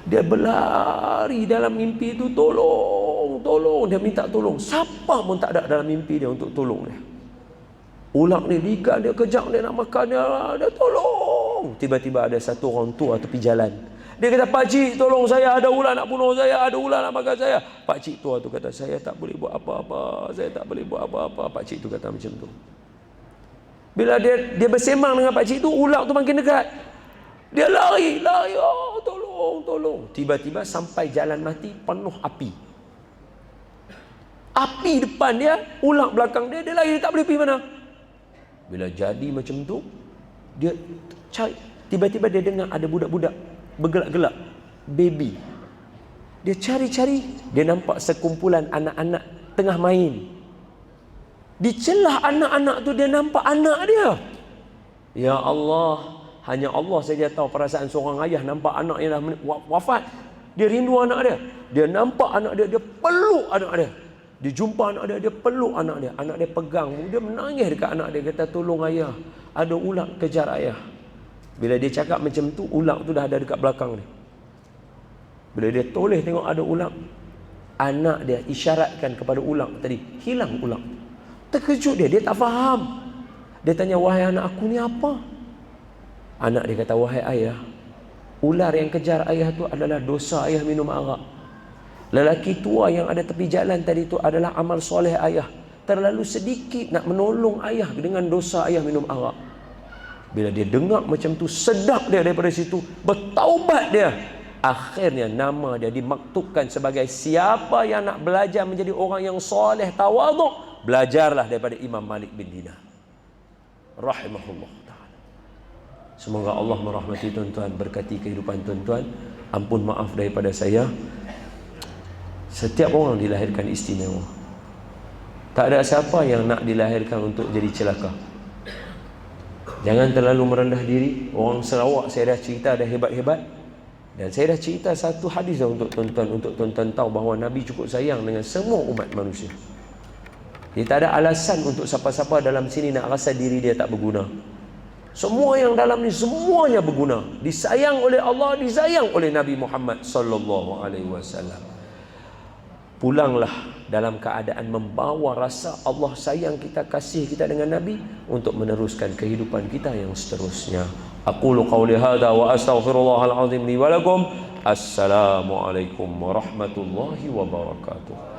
Speaker 1: Dia berlari dalam mimpi itu, tolong, dia minta tolong. Siapa pun tak ada dalam mimpi dia untuk tolong dia. Ular ni diikat, dia kejar, dia nak makan dia tolong. Tiba-tiba ada satu orang tua tepi jalan. Dia kata, "Pakcik, tolong saya, ada ular nak bunuh saya, ada ular nak makan saya." Pakcik tua tu kata, "Saya tak boleh buat apa-apa, saya tak boleh buat apa-apa." Pakcik tu kata macam tu. Bila dia bersemang dengan pakcik tu, ular tu makin dekat. Dia lari, "Oh, tolong." Tiba-tiba sampai jalan mati penuh api. Api depan dia, ular belakang dia lari, dia tak boleh pergi mana. Bila jadi macam tu, dia cari. Tiba-tiba dia dengar ada budak-budak bergelak-gelak, baby. Dia cari-cari, dia nampak sekumpulan anak-anak tengah main. Di celah anak-anak tu dia nampak anak dia. Ya Allah, hanya Allah saja tahu perasaan seorang ayah nampak anak yang dah wafat. Dia rindu anak dia. Dia nampak anak dia, dia peluk anak dia. Dia jumpa anak dia, dia peluk anak dia. Anak dia pegang, dia menangis dekat anak dia, kata, "Tolong ayah, ada ular kejar ayah." Bila dia cakap macam tu, ular tu dah ada dekat belakang dia. Bila dia toleh tengok ada ular, anak dia isyaratkan kepada ular tadi, hilang ular. Terkejut dia tak faham. Dia tanya, "Wahai anak aku ni apa?" Anak dia kata, "Wahai ayah, ular yang kejar ayah tu adalah dosa ayah minum arak. Lelaki tua yang ada tepi jalan tadi tu adalah amal soleh ayah. Terlalu sedikit nak menolong ayah dengan dosa ayah minum arak." Bila dia dengar macam tu, sedap dia daripada situ, bertaubat dia. Akhirnya nama dia dimaktubkan sebagai siapa yang nak belajar menjadi orang yang soleh, tawaduk, belajarlah daripada Imam Malik bin Dinar rahimahullah ta'ala. Semoga Allah merahmati tuan-tuan, berkati kehidupan tuan-tuan. Ampun maaf daripada saya. Setiap orang dilahirkan istimewa. Tak ada siapa yang nak dilahirkan untuk jadi celaka. Jangan terlalu merendah diri. Orang Sarawak saya dah cerita dah hebat-hebat. Dan saya dah cerita satu hadis dah untuk tuan-tuan tahu bahawa Nabi cukup sayang dengan semua umat manusia. Dia tak ada alasan untuk siapa-siapa dalam sini nak rasa diri dia tak berguna. Semua yang dalam ni semuanya berguna. Disayang oleh Allah, disayang oleh Nabi Muhammad sallallahu alaihi wasallam. Pulanglah dalam keadaan membawa rasa Allah sayang kita, kasih kita dengan Nabi untuk meneruskan kehidupan kita yang seterusnya. Aqulu qawli hadha wa astaghfirullahal azim li wa lakum. Assalamualaikum warahmatullahi wabarakatuh.